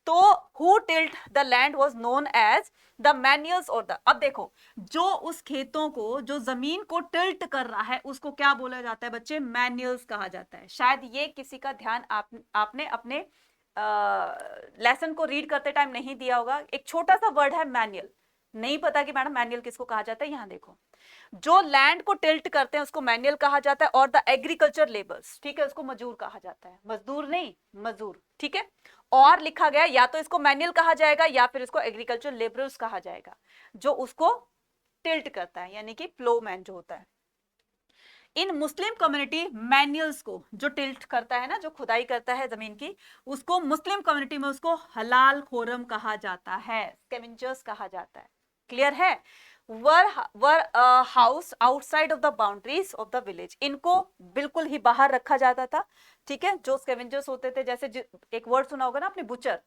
तो who tilt the land was known as the manuals और द, अब देखो जो उस खेतों को, जो जमीन को टिल्ट कर रहा है उसको क्या बोला जाता है बच्चे, मैन्यूअल्स कहा जाता है। शायद ये किसी का ध्यान आपने अपने लेसन को रीड करते टाइम नहीं दिया होगा, एक छोटा सा वर्ड है मैन्युअल, नहीं पता कि मैडम मैन्युअल किसको कहा जाता है, यहां देखो जो लैंड को टिल्ट करते हैं उसको मैन्युअल कहा जाता है, और द एग्रीकल्चर लेबर्स, ठीक है, उसको मजदूर कहा जाता है, मजदूर नहीं मजदूर, ठीक है। और लिखा गया या तो इसको मैन्युअल कहा जाएगा या फिर इसको एग्रीकल्चर लेबर्स कहा जाएगा, जो उसको टिल्ट करता है, यानी कि प्लोमैन जो होता है। इन मुस्लिम कम्युनिटी मैन्युअल्स को, जो टिल्ट करता है ना, जो खुदाई करता है जमीन की, उसको मुस्लिम कम्युनिटी में उसको हलाल खोरम कहा जाता है, स्कैवेंजर्स कहा जाता है। क्लियर है। Were house outside of the boundaries of the village, इनको बिल्कुल ही बाहर रखा जाता था, ठीक है। जो स्कैवेंजर्स होते थे, जैसे एक वर्ड सुना होगा ना आपने, बुचर,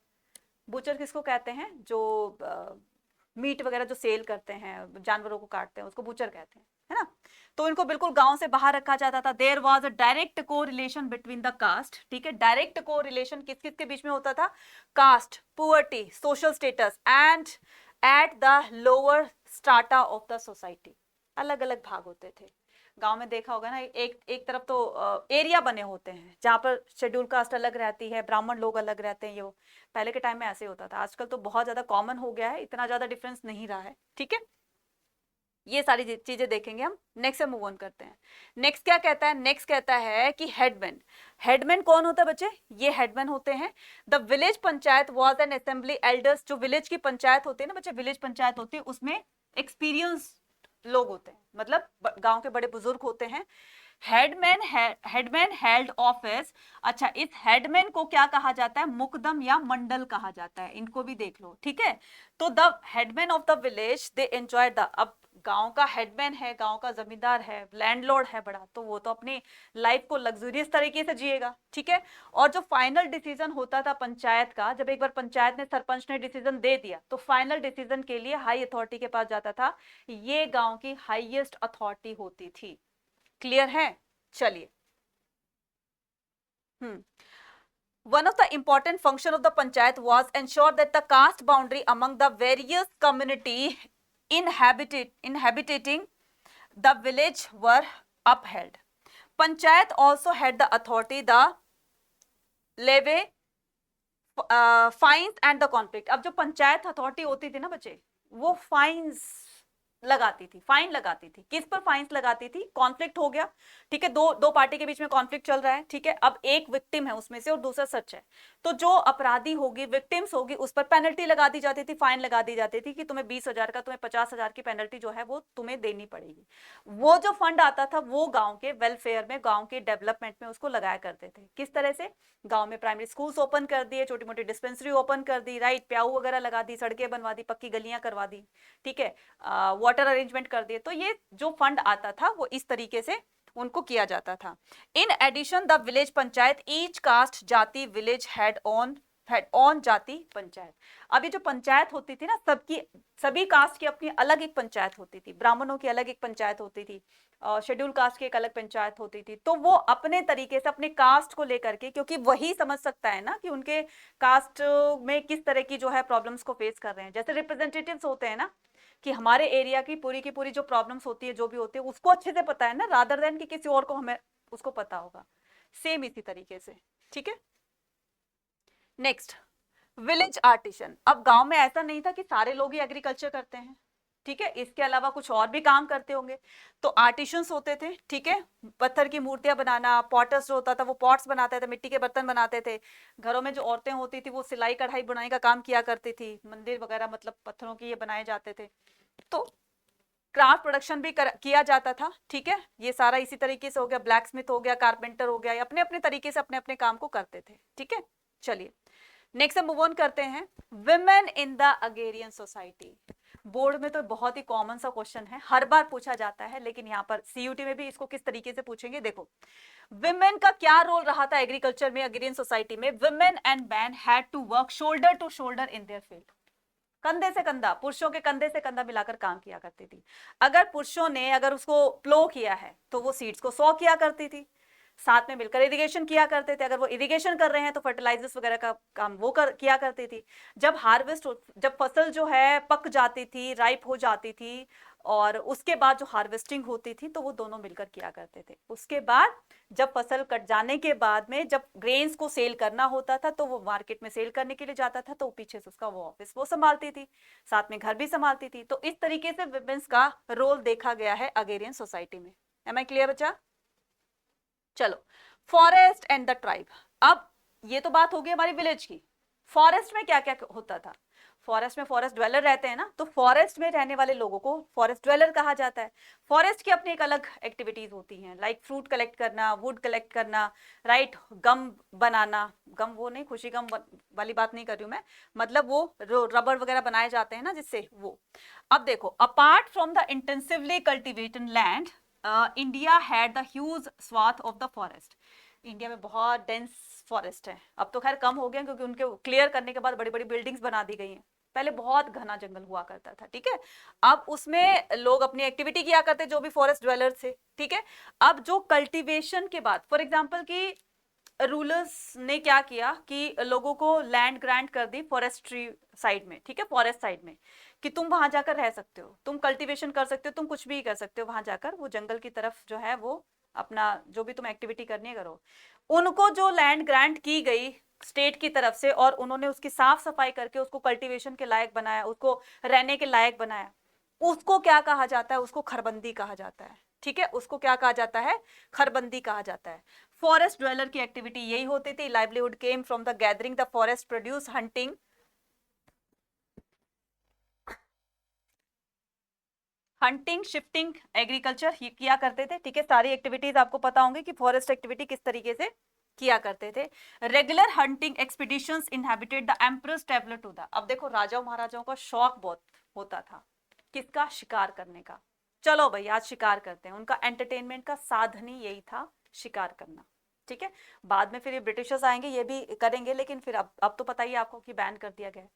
बुचर किसको कहते हैं, जो मीट वगैरह जो सेल करते हैं, जानवरों को काटते हैं, उसको बुचर कहते हैं, है ना। तो इनको बिल्कुल गांव से बाहर रखा जाता था। देयर वाज अ डायरेक्ट को रिलेशन बिटवीन द कास्ट, ठीक है, डायरेक्ट को रिलेशन किस किस के बीच में होता था, caste, poverty, social status and at the lower strata of the society. अलग अलग भाग होते थे गांव में, देखा होगा ना, एक तरफ तो एरिया बने होते हैं जहां पर शेड्यूल कास्ट अलग रहती है, ब्राह्मण लोग अलग रहते हैं। ये पहले के टाइम में ऐसे होता था, आजकल तो बहुत ज्यादा कॉमन हो गया है, इतना ज्यादा डिफरेंस नहीं रहा है, ठीक है। ये सारी चीजें देखेंगे हम। नेक्स्ट से मूव ऑन करते हैं। नेक्स्ट क्या कहता है, नेक्स्ट कहता है कि हेडमैन। हेडमैन कौन होता है बच्चे, ये हेडमैन होते हैं। The village panchayat was an assembly elders, जो विलेज की पंचायत होती है ना बच्चे, विलेज पंचायत होती है, उसमें एक्सपीरियंस लोग होते हैं, मतलब गांव के बड़े बुजुर्ग होते हैं। हेडमैन हेल्ड ऑफिस, अच्छा इस हेडमैन को क्या कहा जाता है, मुकदम या मंडल कहा जाता है, इनको भी देख लो, ठीक है। तो the headman of the village they enjoy the, अब गांव का हेडमैन है, गांव का जमींदार है, लैंडलॉर्ड है बड़ा, तो वो तो अपनी लाइफ को लग्जूरियस तरीके से जिएगा, ठीक है। और जो फाइनल डिसीजन होता था पंचायत का, जब एक बार पंचायत ने, सरपंच ने डिसीजन दे दिया, तो फाइनल डिसीजन के लिए हाई अथॉरिटी के पास जाता था, ये गांव की हाईएस्ट अथॉरिटी होती थी। क्लियर है। चलिए, one of the important function of the panchayat was ensure that the caste boundary among the various community inhabiting the village were upheld. Panchayat also had the authority the levy fines and the conflict. अब जो panchayat authority होती थी ना बच्चे, वो fines लगाती थी, fine लगाती थी। किस पर फाइन्स लगाती थी, कॉन्फ्लिक्ट हो गया, ठीक है, दो पार्टी के बीच में कॉन्फ्लिक्ट चल रहा है, ठीक है। अब एक विक्टिम है उसमें से और दूसरा सच है, तो जो अपराधी होगी, विक्टिम्स होगी, उस पर पेनल्टी लगा दी जाती थी, फाइन लगा दी जाती थी कि तुम्हें 20,000 का, तुम्हें 50,000 की पेनल्टी जो है वो तुम्हें देनी पड़ेगी। वो जो फंड आता था वो गाँव के वेलफेयर में, गाँव के डेवलपमेंट में उसको लगाया करते थे। किस तरह से, गाँव में प्राइमरी स्कूल्स ओपन कर दिए, छोटी मोटी डिस्पेंसरी ओपन कर दी, राइट, प्याऊ वगैरह लगा दी, सड़कें बनवा दी, पक्की गलियां करवा दी, ठीक है, वाटर अरेंजमेंट कर दिए। तो ये जो फंड आता था वो इस तरीके से उनको किया जाता था। In addition the village panchayat each caste जाति विलेज हेड ऑन जाति पंचायत। अब ये जो पंचायत होती थी ना, सभी कास्ट की अपनी अलग एक पंचायत होती थी, ब्राह्मणों की अलग एक पंचायत होती थी, शेड्यूल कास्ट की एक अलग पंचायत होती थी। तो वो अपने तरीके से अपने कास्ट को लेकर के, क्योंकि वही समझ सकता है ना कि उनके कास्ट में किस तरह की जो है प्रॉब्लम्स को फेस कर रहे हैं। जैसे रिप्रेजेंटेटिव्स होते हैं ना, कि हमारे एरिया की पूरी जो प्रॉब्लम्स होती है, जो भी होती है, उसको अच्छे से पता है ना, रादर देन कि किसी और को हमें उसको पता होगा। सेम इसी तरीके से, ठीक है। Next, village artisan. अब गांव में ऐसा नहीं था कि सारे लोग ही एग्रीकल्चर करते हैं, ठीक है, इसके अलावा कुछ और भी काम करते होंगे। तो आर्टिशंस होते थे, ठीक है, पत्थर की मूर्तियां बनाना, पॉटर्स जो होता था वो पॉट्स बनाते थे, मिट्टी के बर्तन बनाते थे। घरों में जो औरतें होती थी वो सिलाई कढ़ाई बुनाई का काम किया करती थी, मंदिर वगैरह मतलब पत्थरों के ये बनाए जाते थे। तो क्राफ्ट प्रोडक्शन भी किया जाता था, ठीक है। ये सारा इसी तरीके से हो गया, ब्लैक स्मिथ हो गया, कारपेंटर हो गया, अपने अपने तरीके से अपने अपने काम को करते थे, ठीक है। चलिए नेक्स्ट हम मूव ऑन करते हैं, women in the agrarian society. Board में तो बहुत ही कॉमन सा क्वेश्चन है, हर बार पूछा जाता है, लेकिन यहाँ पर सीयूटी में भी इसको किस तरीके से पूछेंगे, देखो विमेन का क्या रोल रहा था एग्रीकल्चर में, अगेरियन सोसाइटी में। Women and man had to work shoulder to shoulder in their field. कंधे से कंधा, पुरुषों के कंधे से कंधा मिलाकर काम किया करती थी। अगर पुरुषों ने अगर उसको प्लो किया है तो वो सीड्स को सॉ किया करती थी, साथ में मिलकर इरिगेशन किया करते थे। अगर वो इरिगेशन कर रहे हैं तो फर्टिलाइजर्स वगैरह का काम वो किया करती थी। जब हार्वेस्ट, जब फसल जो है पक जाती थी, राइप हो जाती थी, और उसके बाद जो हार्वेस्टिंग होती थी तो वो दोनों मिलकर किया करते थे। उसके बाद जब फसल कट जाने के बाद में जब ग्रेन्स को सेल करना होता था तो वो मार्केट में सेल करने के लिए जाता था, तो पीछे से उसका वो ऑफिस वो संभालती थी, साथ में घर भी संभालती थी। तो इस तरीके से विमेंस का रोल देखा गया है अगेरियन सोसाइटी में। एम आई क्लियर बच्चा? चलो, फॉरेस्ट एंड द ट्राइब। अब ये तो बात हो गई हमारी विलेज की। फॉरेस्ट में क्या क्या होता था? फॉरेस्ट में फॉरेस्ट ड्वेलर रहते हैं ना, तो फॉरेस्ट में रहने वाले लोगों को फॉरेस्ट ड्वेलर कहा जाता है। फॉरेस्ट की अपनी एक अलग एक्टिविटीज होती हैं, लाइक फ्रूट कलेक्ट करना, वुड कलेक्ट करना, राइट, गम बनाना। गम वो नहीं, खुशी गम वाली बात नहीं कर रही हूं मैं, मतलब वो रबर वगैरह बनाए जाते हैं ना जिससे वो। अब देखो, apart from the intensively cultivated land, India had the huge swath of the forest. India में बहुत डेंस फॉरेस्ट है, अब तो खैर कम हो गया क्योंकि उनके क्लियर करने के बाद बड़ी बड़ी बिल्डिंग्स बना दी गई हैं। पहले बहुत घना जंगल हुआ करता था, ठीक है। अब उसमें लोग अपनी एक्टिविटी किया करते, जो भी फॉरेस्ट ड्वेलर थे, ठीक है। अब जो कल्टीवेशन के बाद, फॉर एग्जांपल की रूलर्स ने क्या किया कि लोगों को लैंड ग्रांट कर दी फॉरेस्ट्री साइड में, ठीक है, फॉरेस्ट साइड में, कि तुम वहां जाकर रह सकते हो, तुम कल्टीवेशन कर सकते हो, तुम कुछ भी कर सकते हो वहां जाकर, वो जंगल की तरफ जो है वो अपना जो भी तुम एक्टिविटी करनी है करो। उनको जो लैंड ग्रांट की गई स्टेट की तरफ से, और उन्होंने उसकी साफ सफाई करके उसको कल्टीवेशन के लायक बनाया, उसको रहने के लायक बनाया, उसको क्या कहा जाता है? उसको खरबंदी कहा जाता है, ठीक है। उसको क्या कहा जाता है? खरबंदी कहा जाता है। फॉरेस्ट ड्वेलर की एक्टिविटी यही होती थी। Livelihood came from the gathering the forest produce, hunting, shifting, agriculture ये किया करते थे, ठीक है। सारी एक्टिविटीज आपको पता होंगी कि फॉरेस्ट एक्टिविटी किस तरीके से किया करते थे। Regular hunting expeditions inhabited the emperor's traveller to the. अब देखो, राजाओं महाराजाओं का शौक बहुत होता था, किसका? शिकार करने का। चलो भाई आज शिकार करते हैं, उनका एंटरटेनमेंट का साधन ही यही था, शिकार करना, ठीक है। बाद में फिर ये ब्रिटिशर्स आएंगे, ये भी करेंगे, लेकिन फिर अब तो पता ही आपको कि बैन कर दिया गया।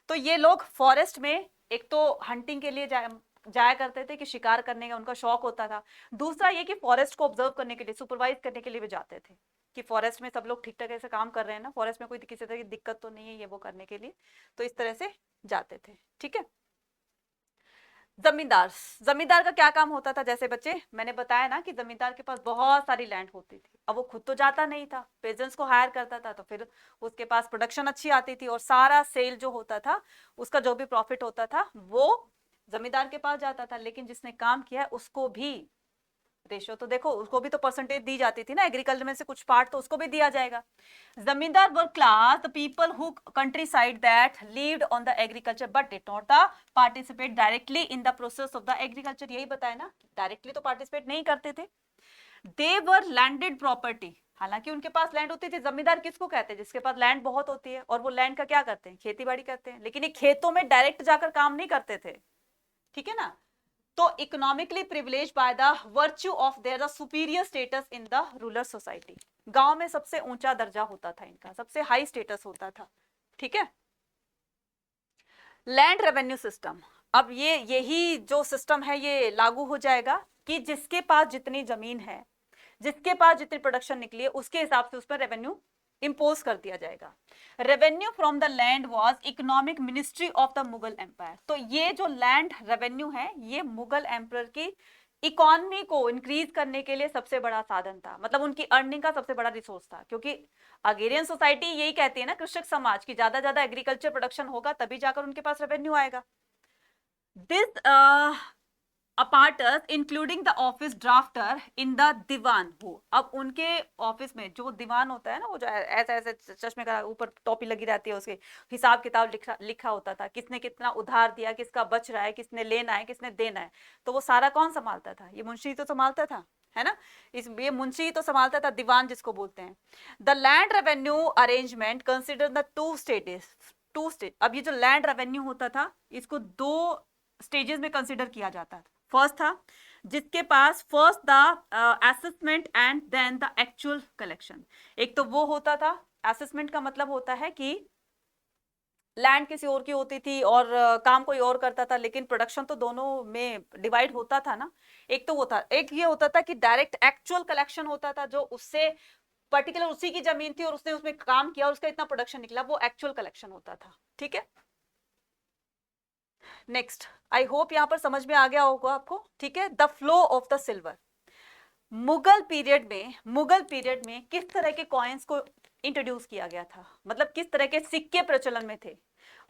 तो ये लोग फॉरेस्ट में एक तो हंटिंग के लिए जाया करते थे, कि शिकार करने का उनका शौक होता था। दूसरा ये कि फॉरेस्ट को ऑब्जर्व करने के लिए, सुपरवाइज करने के लिए भी जाते थे, कि फॉरेस्ट में सब लोग ठीक ठाक ऐसे काम कर रहे हैं ना, फॉरेस्ट में कोई किसी तरह की दिक्कत तो नहीं है, ये वो करने के लिए, तो इस तरह से जाते थे, ठीक है। जमींदार, जमींदार का क्या काम होता था? जैसे बच्चे मैंने बताया ना कि जमींदार के पास बहुत सारी लैंड होती थी। अब वो खुद तो जाता नहीं था, पेजेंट्स को हायर करता था, तो फिर उसके पास प्रोडक्शन अच्छी आती थी, और सारा सेल जो होता था, उसका जो भी प्रॉफिट होता था वो जमींदार के पास जाता था। लेकिन जिसने काम किया है उसको भी रेशो तो देखो, उसको भी तो परसेंटेज दी जाती थी ना, एग्रीकल्चर में से कुछ पार्ट तो उसको भी दिया जाएगा। Zamindar were class the people who country side that lived on the agriculture but did not the participate directly in the process of the agriculture. यही बताया ना, डायरेक्टली तो पार्टिसिपेट नहीं करते थे। दे वर लैंडेड प्रॉपर्टी, हालांकि उनके पास लैंड होती थी। जमींदार किसको कहते हैं? जिसके पास लैंड बहुत होती है, और वो लैंड का क्या करते हैं? खेती बाड़ी करते हैं। लेकिन ये खेतों में डायरेक्ट जाकर काम नहीं करते थे, ठीक है ना। तो economically privilege by the virtue of their superior status in the rural society. गांव में सबसे ऊंचा दर्जा होता था इनका, सबसे हाई स्टेटस होता था, ठीक है। लैंड रेवेन्यू सिस्टम, अब यही जो सिस्टम है ये लागू हो जाएगा कि जिसके पास जितनी जमीन है, जिसके पास जितनी प्रोडक्शन निकली है, उसके हिसाब से उस पर रेवेन्यू इम्पोज कर दिया जाएगा। Revenue from the land was economic ministry of the Mughal empire. तो ये जो लैंड रेवेन्यू है ये मुगल एम्पायर की इकोनॉमी को इंक्रीज करने के लिए सबसे बड़ा साधन था, मतलब उनकी अर्निंग का सबसे बड़ा रिसोर्स था। क्योंकि अग्रेरियन सोसाइटी यही कहती है ना, कृषक समाज की ज्यादा एग्रीकल्चर प्रोडक्शन होगा तभी जाकर उनके पास रेवेन्यू आएगा। This apparatus including the office drafter in the diwan हो। अब उनके ऑफिस में जो दीवान होता है ना, वो जो ऐसे ऐसे चश्मे का ऊपर टोपी लगी रहती है, उसके हिसाब किताब लिखा होता था, किसने कितना उधार दिया, किसका बच रहा है, किसने लेना है, किसने देना है, तो वो सारा कौन संभालता था? ये मुंशी तो संभालता था, है ना। ये मुंशी तो संभालता था, दीवान जिसको बोलते हैं। The land revenue arrangement consider the two stage. अब ये जो लैंड रेवेन्यू होता था इसको दो स्टेजेस में कंसिडर किया जाता था। फर्स्ट था जिसके पास first the assessment and then the actual collection. एक तो वो होता था, असेसमेंट का मतलब होता है कि लैंड किसी और की होती थी और काम कोई और करता था, लेकिन प्रोडक्शन तो दोनों में डिवाइड होता था ना। एक तो वो था, एक ये होता था कि डायरेक्ट एक्चुअल कलेक्शन होता था, जो उससे पर्टिकुलर उसी की जमीन थी और उसने उसमें काम किया और उसका इतना प्रोडक्शन निकला, वो एक्चुअल कलेक्शन होता था। ठीक है, नेक्स्ट, आई होप यहां पर समझ में आ गया होगा आपको। ठीक है, the flow of the silver. Mughal period में किस तरह के कॉइन्स को इंट्रोड्यूस किया गया था, मतलब किस तरह के सिक्के प्रचलन में थे,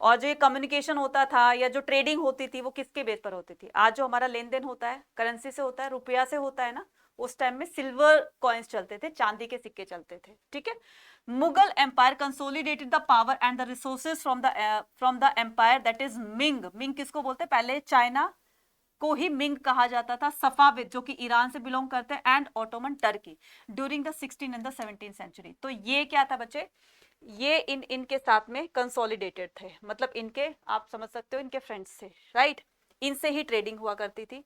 और जो ये कम्युनिकेशन होता था या जो ट्रेडिंग होती थी वो किसके बेस पर होती थी। आज जो हमारा लेन देन होता है करेंसी से होता है, रुपया से होता है ना, उस टाइम में सिल्वर कॉइन्स चलते थे, चांदी के सिक्के चलते थे। ठीक है, Mughal empire consolidated the power and the resources from the empire that is Ming. Ming किसको बोलते हैं? पहले चाइना को ही मिंग कहा जाता था, सफाविद जो कि ईरान से बिलोंग करते हैं, and Ottoman Turkey during the 16 and the 17 century. तो ये क्या था बच्चे, ये इनके साथ में कंसोलिडेटेड थे, मतलब इनके, आप समझ सकते हो, इनके फ्रेंड्स थे, राइट। इनसे ही ट्रेडिंग हुआ करती थी।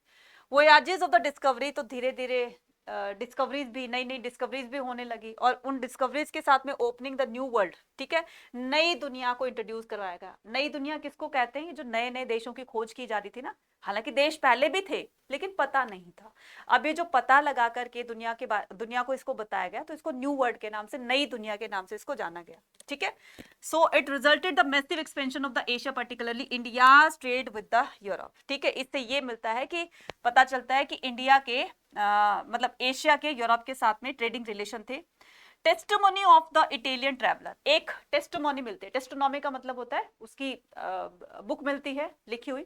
वोयाजेस ऑफ द डिस्कवरी, तो धीरे धीरे डिस्कवरीज भी, नई डिस्कवरीज भी होने लगी, और उन डिस्कवरीज के साथ में ओपनिंग द न्यू वर्ल्ड। ठीक है, नई दुनिया को इंट्रोड्यूस करवाएगा। नई दुनिया किसको कहते हैं? जो नए नए देशों की खोज की जा रही थी ना, हालांकि देश पहले भी थे लेकिन पता नहीं था। अब ये जो पता लगा करके दुनिया को इसको बताया गया, तो इसको न्यू वर्ल्ड के नाम से, नई दुनिया के नाम से इसको जाना गया। ठीक है, so it resulted the massive expansion of the Asia, particularly India trade with the Europe. ठीक है, इससे ये मिलता है कि पता चलता है कि इंडिया के मतलब एशिया के यूरोप के साथ में ट्रेडिंग रिलेशन थे। Testimony of the Italian traveller, एक टेस्टिमोनी मिलती है, टेस्टिमोनी का मतलब होता है उसकी बुक मिलती है लिखी हुई।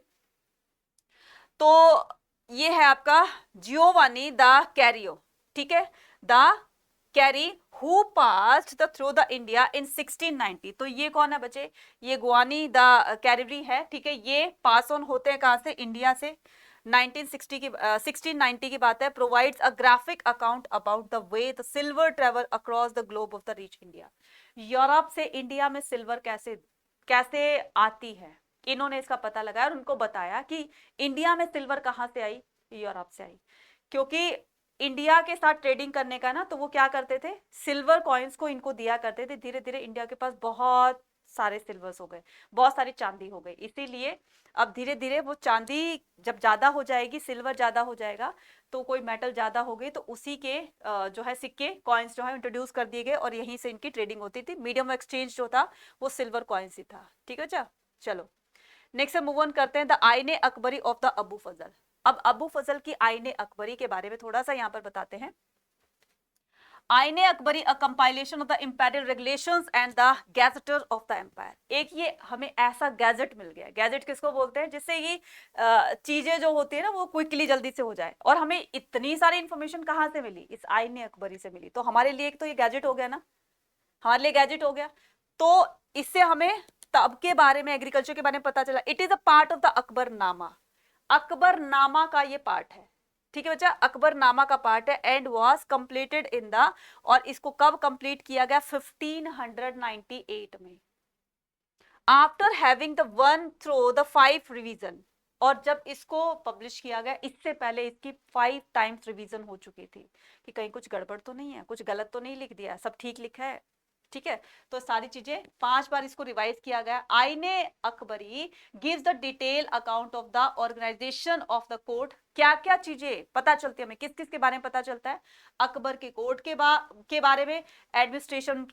तो ये है आपका जियोवानी द कैरियो। ठीक है, the carry who passed the through the India in 1690। तो ये कौन है बच्चे? ये गुआनी द कैरीवरी है। ठीक है, ये पास ऑन होते हैं कहां से? इंडिया से। 1690 की बात है। Provides a graphic account about the way the silver travel across the globe of the reach India. Europe से इंडिया में सिल्वर कैसे कैसे आती है, इन्होंने इसका पता लगाया और उनको बताया कि इंडिया में सिल्वर कहां से आई, यूरोप से आई। क्योंकि इंडिया के साथ ट्रेडिंग करने का ना, तो वो क्या करते थे, सिल्वर कॉइन्स को इनको दिया करते थे। धीरे धीरे इंडिया के पास बहुत सारे सिल्वर्स हो गए, बहुत सारी चांदी हो गई। इसीलिए अब धीरे धीरे वो चांदी जब ज्यादा हो जाएगी, सिल्वर ज्यादा हो जाएगा, तो कोई मेटल ज्यादा हो गई, तो उसी के जो है सिक्के, कॉइन्स जो है इंट्रोड्यूस कर दिए गए और यहीं से इनकी ट्रेडिंग होती थी। मीडियम ऑफ एक्सचेंज जो था वो सिल्वर कॉइन्स ही था। ठीक है, चलो नेक्स्ट मूव ऑन करते हैं। द आईने अकबरी ऑफ द अबू फजल। अब अबू फजल की आईने अकबरी के बारे में थोड़ा सा यहाँ पर बताते हैं। Aine Akbari a compilation of the imperial regulations and the gazetteer of the empire. एक ये हमें ऐसा गैजेट मिल गया, गैजेट किसको बोलते हैं? जिससे ये चीजें जो होती है ना वो क्विकली जल्दी से हो जाए। और हमें इतनी सारी इंफॉर्मेशन कहाँ से मिली? इस आईने अकबरी से मिली। तो हमारे लिए एक तो ये गैजेट हो गया ना, हमारे लिए गैजेट हो गया। तो इससे हमें तब के बारे में, एग्रीकल्चर के बारे में पता चला। It is a part of the Akbarnama. Akbarnama का ये पार्ट है। ठीक है बच्चा, अकबरनामा का पार्ट है। And was completed in the, और इसको कब कंप्लीट किया गया? 1598 में, after having the one through the 5 revision. और जब इसको पब्लिश किया गया, इससे पहले इसकी 5 टाइम्स रिवीजन हो चुकी थी कि कहीं कुछ गड़बड़ तो नहीं है, कुछ गलत तो नहीं लिख दिया, सब ठीक लिखा है। ठीक है, तो सारी चीजें 5 बार इसको रिवाइज किया गया। Aine Akbari gives the detail account of the organisation of the court क्या क्या चीजें पता चलती है हमें, किस किस के बारे में पता चलता है? अकबर के कोर्ट के बारे में, एडमिनिस्ट्रेशन,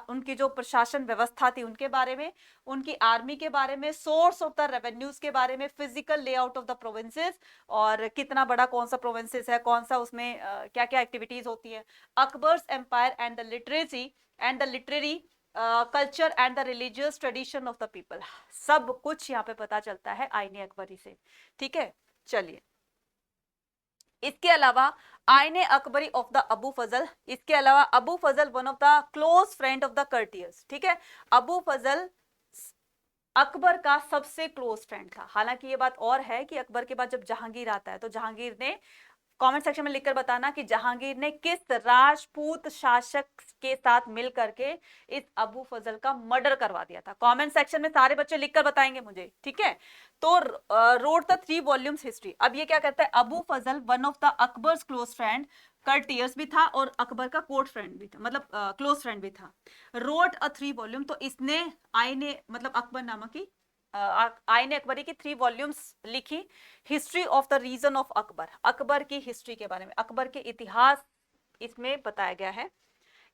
उनकी जो प्रशासन व्यवस्था थी उनके बारे में, उनकी आर्मी के बारे में, सोर्स ऑफ द रेवेन्यूज के बारे में, physical layout of the provinces, और कितना बड़ा कौन सा प्रोविंसेस है, कौन सा उसमें क्या क्या एक्टिविटीज होती है, Akbar's empire and the literacy and the literary culture and the religious tradition of the people, सब कुछ यहाँ पे पता चलता है आईने अकबरी से। ठीक है, चलिए। इसके अलावा आईने अकबरी ऑफ द अबू फजल, इसके अलावा Abu Fazal one of the close friend of the courtiers. ठीक है, अबू फजल अकबर का सबसे क्लोज फ्रेंड था। हालांकि ये बात और है कि अकबर के बाद जब जहांगीर आता है तो जहांगीर ने, कमेंट सेक्शन में लिखकर बताना कि जहांगीर ने किस राजपूत शासक के साथ मिल करके इस अबू फजल का मर्डर करवा दिया था। कमेंट सेक्शन में सारे बच्चे लिखकर बताएंगे मुझे। ठीक है, तो रोट द 3 वॉल्यूम्स हिस्ट्री। अब ये क्या करता है, Abu Fazal one of the Akbar's close friend, courtiers भी था और अकबर का कोर्ट फ्रेंड भी था, मतलब क्लोज फ्रेंड भी था। रोट अ 3 वॉल्यूम, तो इसने आईने मतलब अकबरनामा की आईने अकबरी की 3 वॉल्यूम्स लिखी। History of the region of Akbar, Akbar की हिस्ट्री के बारे में, अकबर के इतिहास इसमें बताया गया है।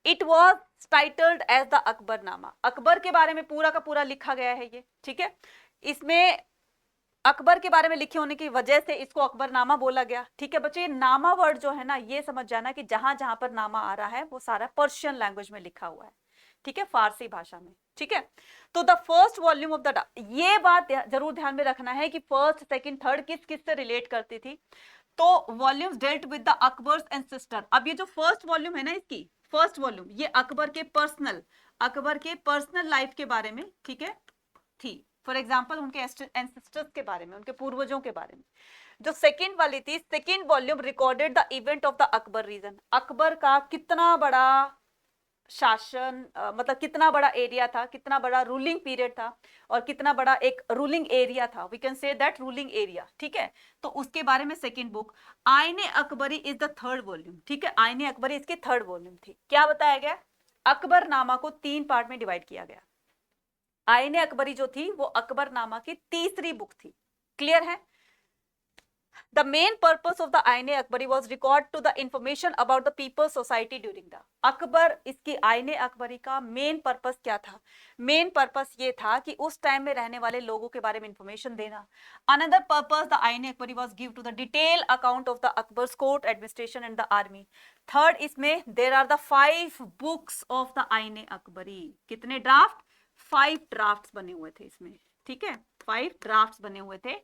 It was titled as the Akbarnama, Akbar के बारे में पूरा का पूरा लिखा गया है ये। ठीक है, इसमें अकबर के बारे में लिखे होने की वजह से इसको अकबरनामा बोला गया। ठीक है बच्चे, नामा वर्ड जो है ना, ये समझ जाना कि जहां जहां पर नामा आ रहा है वो सारा पर्शियन लैंग्वेज में लिखा हुआ है। ठीक है, फारसी भाषा में। ठीक है, तो the first volume of the, ये बात जरूर ध्यान में रखना है कि फर्स्ट सेकंड थर्ड किस किस से रिलेट करती थी। तो volumes dealt with the Akbar's and sister. अब ये जो फर्स्ट वॉल्यूम है ना, इसकी फर्स्ट वॉल्यूम ये अकबर के पर्सनल लाइफ के बारे में, ठीक है, थी। फॉर एग्जाम्पल उनके एंसेस्टर्स के बारे में, उनके पूर्वजों के बारे में। जो सेकंड वाली थी, second volume recorded the event of the Akbar region, Akbar का कितना बड़ा शासन, मतलब कितना बड़ा एरिया था, कितना बड़ा रूलिंग पीरियड था, और कितना बड़ा एक रूलिंग एरिया था, we can say that ruling area. ठीक है, तो उसके बारे में second book. Aine Akbari is the third volume. ठीक है, आईने अकबरी इसकी थर्ड वॉल्यूम थी। क्या बताया गया, अकबरनामा को 3 पार्ट में डिवाइड किया गया। आईने अकबरी जो थी वो अकबरनामा की तीसरी बुक थी। क्लियर है? The main purpose of the आईने Akbari was record to the information about the people's society during the Akbar, इसकी आईने अकबरी का मेन पर्पस क्या था? मेन पर्पस ये था कि उस टाइम में रहने वाले लोगों के बारे में इंफॉर्मेशन देना। Another purpose the आईने Akbari was give to the detailed account of the Akbar's court administration and the army. Third, इसमें there are the 5 books of the आईने अकबरी। कितने ड्राफ्ट? 5 ड्राफ्ट्स बने हुए थे इसमें। ठीक है, 5 ड्राफ्ट्स बने हुए थे।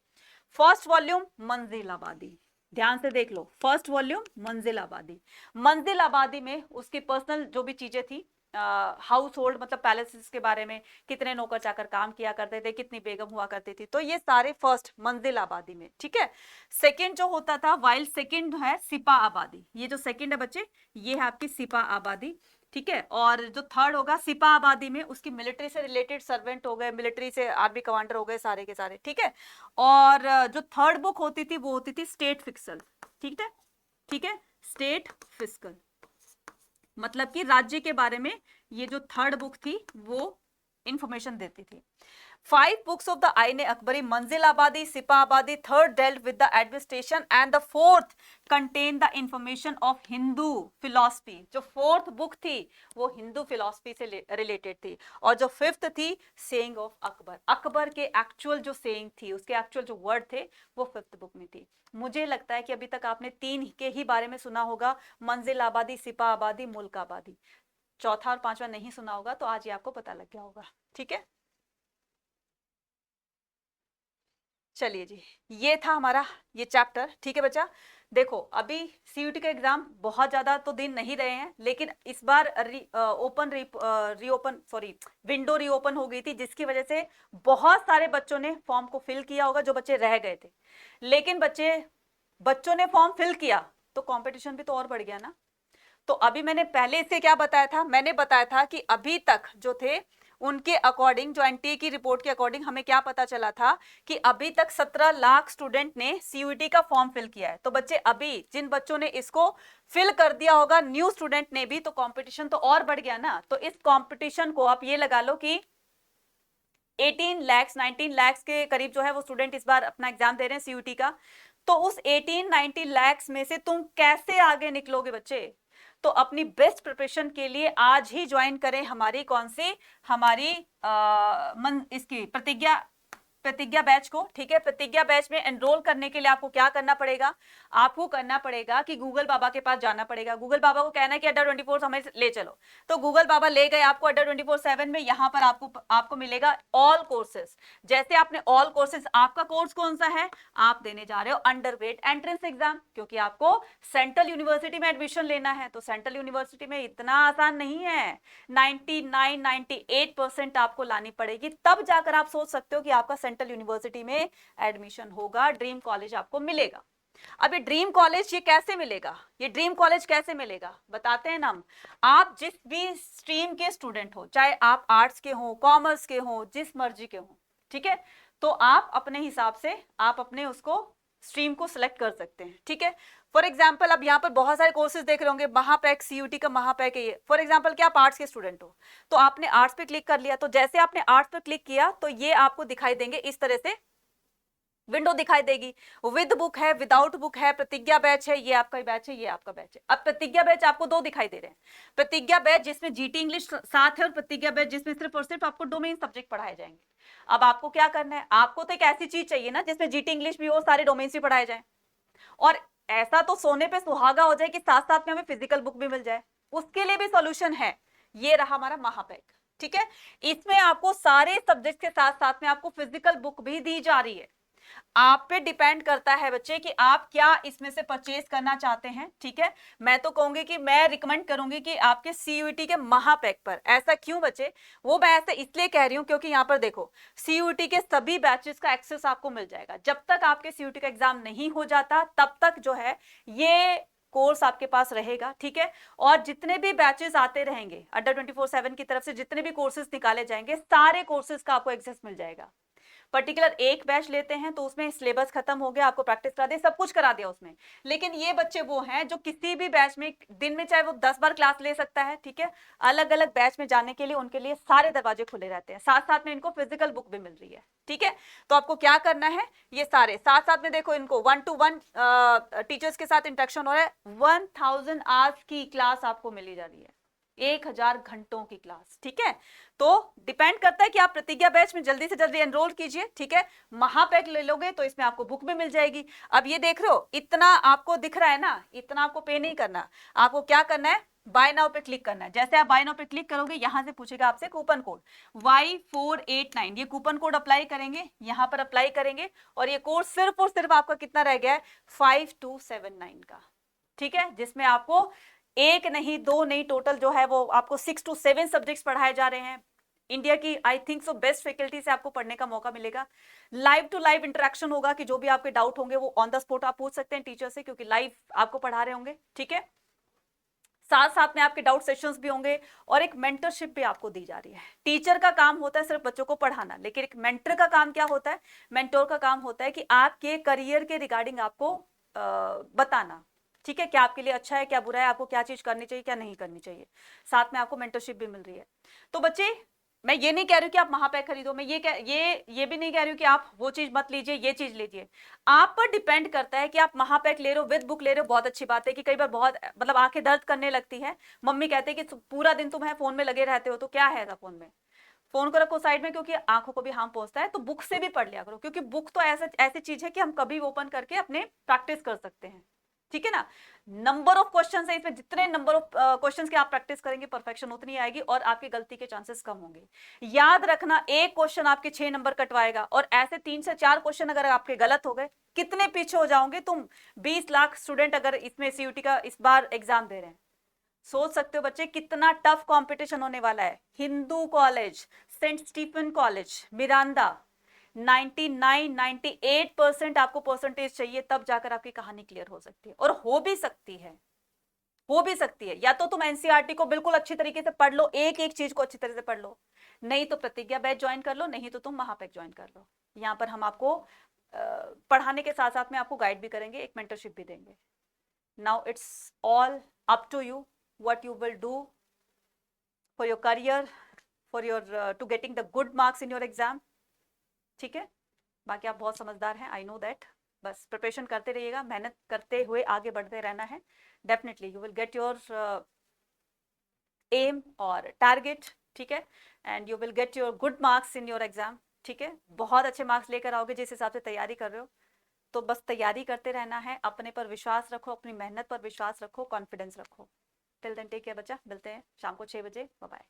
फर्स्ट वॉल्यूम मंजिल आबादी, ध्यान से देख लो, फर्स्ट वॉल्यूम मंजिल आबादी। मंजिल आबादी में उसकी पर्सनल जो भी चीजें थी, हाउस होल्ड मतलब पैलेसेस के बारे में, कितने नौकर चाकर काम किया करते थे, कितनी बेगम हुआ करती थी, तो ये सारे फर्स्ट मंजिल आबादी में। ठीक है, सेकंड जो होता था, वाइल सेकंड है सिपा आबादी। ये जो सेकंड है बच्चे, ये है आपकी सिपा आबादी। ठीक है, और जो थर्ड होगा सिपा आबादी में उसकी मिलिट्री से रिलेटेड सर्वेंट हो गए, मिलिट्री से आर्मी कमांडर हो गए सारे के सारे। ठीक है, और जो थर्ड बुक होती थी वो होती थी स्टेट फिस्कल। ठीक है, ठीक है, स्टेट फिस्कल मतलब कि राज्य के बारे में ये जो थर्ड बुक थी वो इंफॉर्मेशन देती थी। 5 books of the आईने अकबरी, मंजिल आबादी, सिपा आबादी, third dealt with the administration and the fourth contained the information of Hindu philosophy। जो फोर्थ बुक थी वो हिंदू फिलोसफी से रिलेटेड थी, और जो फिफ्थ थी सेइंग ऑफ अकबर, अकबर के एक्चुअल जो सेइंग थी, उसके एक्चुअल जो वर्ड थे वो फिफ्थ बुक में थी। मुझे लगता है कि अभी तक आपने 3 के ही बारे में सुना होगा, मंजिल आबादी, सिपा आबादी, मुल्क आबादी। चौथा और पांचवा नहीं सुना होगा, तो आज ये आपको पता लग गया होगा। ठीक है, चलिए जी, ये था हमारा ये चैप्टर। ठीक है बच्चा, देखो अभी सीयूटी का एग्जाम बहुत ज्यादा तो दिन नहीं रहे हैं, लेकिन इस बार विंडो रीओपन हो गई थी, जिसकी वजह से बहुत सारे बच्चों ने फॉर्म को फिल किया होगा जो बच्चे रह गए थे। लेकिन बच्चों ने फॉर्म फिल किया तो कंपटीशन भी तो और बढ़ गया ना। तो अभी मैंने पहले इससे क्या बताया था, मैंने बताया था कि अभी तक जो थे उनके अकॉर्डिंग, जो एनटीए की रिपोर्ट के अकॉर्डिंग हमें क्या पता चला था कि अभी तक 17 लाख स्टूडेंट ने सीयूईटी का फॉर्म फिल किया है। तो बच्चे अभी जिन बच्चों ने इसको फिल कर दिया होगा, न्यू स्टूडेंट ने भी, तो कंपटीशन तो और बढ़ गया ना। तो इस कंपटीशन को आप ये लगा लो कि 18 लाख 19 लाख के करीब जो है वो स्टूडेंट इस बार अपना एग्जाम दे रहे हैं सीयूईटी का। तो उस 1890 लाख में से तुम कैसे आगे निकलोगे बच्चे? तो अपनी बेस्ट प्रिपरेशन के लिए आज ही ज्वाइन करें हमारी कौन सी, हमारी इसकी प्रतिज्ञा बैच को, ठीक है। प्रतिज्ञा बैच में एनरोल करने के लिए आपको क्या करना पड़ेगा? आपको करना पड़ेगा कि गूगल बाबा के पास जाना पड़ेगा। गूगल बाबा को कहना है कि अड्डा 24 हमें ले चलो, तो गूगल बाबा ले गए आपको अड्डा 24/7 में। यहां पर आपको मिलेगा ऑल कोर्सेज। जैसे आपने ऑल कोर्सेज, आपका कोर्स कौन सा है? आप देने जा रहे हो अंडरग्रेड एंट्रेंस एग्जाम, क्योंकि आपको सेंट्रल यूनिवर्सिटी में एडमिशन लेना है। तो सेंट्रल यूनिवर्सिटी में इतना आसान नहीं है, 99-98% आपको लानी पड़ेगी, तब जाकर आप सोच सकते हो कि आपका सेंट्रल यूनिवर्सिटी में एडमिशन होगा, ड्रीम कॉलेज आपको मिलेगा। अब ये ड्रीम कॉलेज ये कैसे मिलेगा? ये ड्रीम कॉलेज कैसे मिलेगा बताते हैं ना हम। आप जिस भी स्ट्रीम के स्टूडेंट हो, चाहे आप आर्ट्स के हो, कॉमर्स के हो, जिस मर्जी के हो, ठीक है, तो आप अपने हिसाब से आप अपने उसको स्ट्रीम को सिलेक्ट कर सकते हैं, ठीक है। फॉर एग्जाम्पल अब यहाँ पर बहुत सारे कोर्सेज देख रहे होंगे, महापैक, सीयूटी का महापैक है ये। फॉर एग्जाम्पल क्या आप आर्ट्स के स्टूडेंट हो, तो आपने आर्ट्स पे क्लिक कर लिया, तो जैसे आपने आर्ट्स पे क्लिक किया तो ये आपको दिखाई देंगे इस तरह से विंडो दिखाई देगी। विद बुक है, विदाउट बुक है, प्रतिज्ञा बैच है, ये आपका बैच है, ये आपका बैच है। अब प्रतिज्ञा बैच आपको दो दिखाई दे रहे हैं, प्रतिज्ञा बैच जिसमें जीटी इंग्लिश साथ है, और प्रतिज्ञा बैच जिसमें सिर्फ और सिर्फ आपको डोमेन सब्जेक्ट पढ़ाए जाएंगे। अब आपको क्या करना है? आपको तो एक ऐसी चीज चाहिए ना जिसमें जीटी इंग्लिश भी हो, सारे डोमेन्स भी पढ़ाए जाए, और ऐसा तो सोने पे सुहागा हो जाए कि साथ साथ में हमें फिजिकल बुक भी मिल जाए। उसके लिए भी सॉल्यूशन है, ये रहा हमारा महापैक, ठीक है। इसमें आपको सारे सब्जेक्ट के साथ साथ में आपको फिजिकल बुक भी दी जा रही है। आप पे डिपेंड करता है बच्चे कि आप क्या इसमें से परचेज करना चाहते हैं, ठीक है। मैं तो कहूंगी कि मैं रिकमेंड करूंगी कि आपके सीयूईटी के महापैक पर। ऐसा क्यों बच्चे? वो मैं ऐसे इसलिए कह रही हूं क्योंकि यहाँ पर देखो, सीयूईटी के सभी बैचेस का एक्सेस आपको मिल जाएगा। जब तक आपके सीयूईटी का एग्जाम नहीं हो जाता तब तक जो है ये कोर्स आपके पास रहेगा, ठीक है। और जितने भी बैचेस आते रहेंगे अड्डा 24/7 की तरफ से, जितने भी कोर्सेज निकाले जाएंगे, सारे कोर्सेज का आपको एक्सेस मिल जाएगा। पर्टिकुलर एक बैच लेते हैं तो उसमें सिलेबस खत्म हो गया, आपको प्रैक्टिस करा दिया, सब कुछ करा दिया उसमें। लेकिन ये बच्चे वो हैं जो किसी भी बैच में दिन में चाहे वो 10 बार क्लास ले सकता है, ठीक है। अलग अलग बैच में जाने के लिए उनके लिए सारे दरवाजे खुले रहते हैं, साथ साथ में इनको फिजिकल बुक भी मिल रही है, ठीक है। तो आपको क्या करना है, ये सारे साथ साथ में देखो, इनको 1-to-1 टीचर्स के साथ इंटरेक्शन हो रहा है। 1000 आवर्स की क्लास आपको मिली जा रही है, 1000 घंटों की क्लास, ठीक है। तो डिपेंड करता है कि आप प्रतिज्ञा बैच में जल्दी से जल्दी एनरोल कीजिए, ठीक है। महापैक ले लोगे तो इसमें आपको बुक भी मिल जाएगी। अब ये देख रहे हो, इतना आपको दिख रहा है ना, इतना आपको पे नहीं करना। आपको क्या करना है? बाय नाउ पे क्लिक करना है। जैसे आप बाय नाउ पे क्लिक करोगे, यहां से पूछेगा आपसे कूपन कोड Y489, ये कूपन कोड अप्लाई करेंगे, यहां पर अप्लाई करेंगे, और ये कोर्स सिर्फ और सिर्फ आपका कितना रह गया है? 5279 का, ठीक है। जिसमें आपको एक नहीं, दो नहीं, टोटल जो है वो आपको 6 to 7 सब्जेक्ट्स पढ़ाए जा रहे हैं। इंडिया की I think so best faculty से आपको पढ़ने का मौका मिलेगा। लाइव टू लाइव इंटरेक्शन होगा कि जो भी आपके डाउट होंगे वो ऑन द स्पॉट आप पूछ सकते हैं टीचर से, क्योंकि लाइव आपको पढ़ा रहे होंगे, ठीक है। साथ साथ में आपके डाउट सेशंस भी होंगे, और एक मेंटरशिप भी आपको दी जा रही है। टीचर का काम होता है सिर्फ बच्चों को पढ़ाना, लेकिन एक मेंटर का काम क्या होता है? मेंटोर का काम होता है कि आपके करियर के रिगार्डिंग आपको बताना, ठीक है, क्या आपके लिए अच्छा है, क्या बुरा है, आपको क्या चीज करनी चाहिए, क्या नहीं करनी चाहिए। साथ में आपको मेंटरशिप भी मिल रही है। तो बच्चे, मैं ये नहीं कह रही हूँ कि आप महापैक खरीदो, मैं ये भी नहीं कह रही हूँ कि आप वो चीज मत लीजिए, ये चीज लीजिए। आप पर डिपेंड करता है कि आप महापैक ले रहे हो, विद बुक ले रहे हो, बहुत अच्छी बात है। कि कई बार बहुत मतलब आंखें दर्द करने लगती है, मम्मी कहते हैं कि पूरा दिन तुम है फोन में लगे रहते हो, तो क्या है फोन में, फोन को रखो साइड में, क्योंकि आंखों को भी हार्म पहुंचता है। तो बुक से भी पढ़ लिया करो, क्योंकि बुक तो ऐसी चीज है कि हम कभी ओपन करके अपने प्रैक्टिस कर सकते हैं, ठीक है ना। नंबर ऑफ क्वेश्चन है इसमें, जितने नंबर ऑफ क्वेश्चन की आप प्रैक्टिस करेंगे परफेक्शन उतनी आएगी, और आपकी गलती के चांसेस कम होंगे। याद रखना, एक क्वेश्चन आपके 6 नंबर कटवाएगा, और ऐसे 3 से 4 क्वेश्चन अगर आपके गलत हो गए, कितने पीछे हो जाओगे तुम? 20 लाख स्टूडेंट अगर इसमें सीयूटी का इस बार एग्जाम दे रहे हैं, सोच सकते हो बच्चे कितना टफ कंपटीशन होने वाला है। Hindu college, Saint Stephen college, Miranda, 99-98% आपको परसेंटेज चाहिए, तब जाकर आपकी कहानी क्लियर हो सकती है। और हो भी सकती है, हो भी सकती है। या तो तुम एनसीईआरटी को बिल्कुल अच्छी तरीके से पढ़ लो, एक एक चीज को अच्छी तरह से पढ़ लो, नहीं तो प्रतिज्ञा बैच ज्वाइन कर लो, नहीं तो तुम महापैक ज्वाइन कर लो। यहाँ पर हम आपको पढ़ाने के साथ साथ में आपको गाइड भी करेंगे, एक मेंटरशिप भी देंगे। Now it's all up to you, what you will do for your career, for your to getting the good marks in your exam, ठीक है। बाकी आप बहुत समझदार हैं, आई नो दैट। बस प्रिपरेशन करते रहिएगा, मेहनत करते हुए आगे बढ़ते रहना है। Definitely you will get your aim और टारगेट, ठीक है, and you will get your good marks in your exam, ठीक है, बहुत अच्छे मार्क्स लेकर आओगे जिस हिसाब से तैयारी कर रहे हो। तो बस तैयारी करते रहना है, अपने पर विश्वास रखो, अपनी मेहनत पर विश्वास रखो, कॉन्फिडेंस रखो। टिल देन टेक केयर बच्चा, मिलते हैं शाम को 6 बजे, बाय बाय।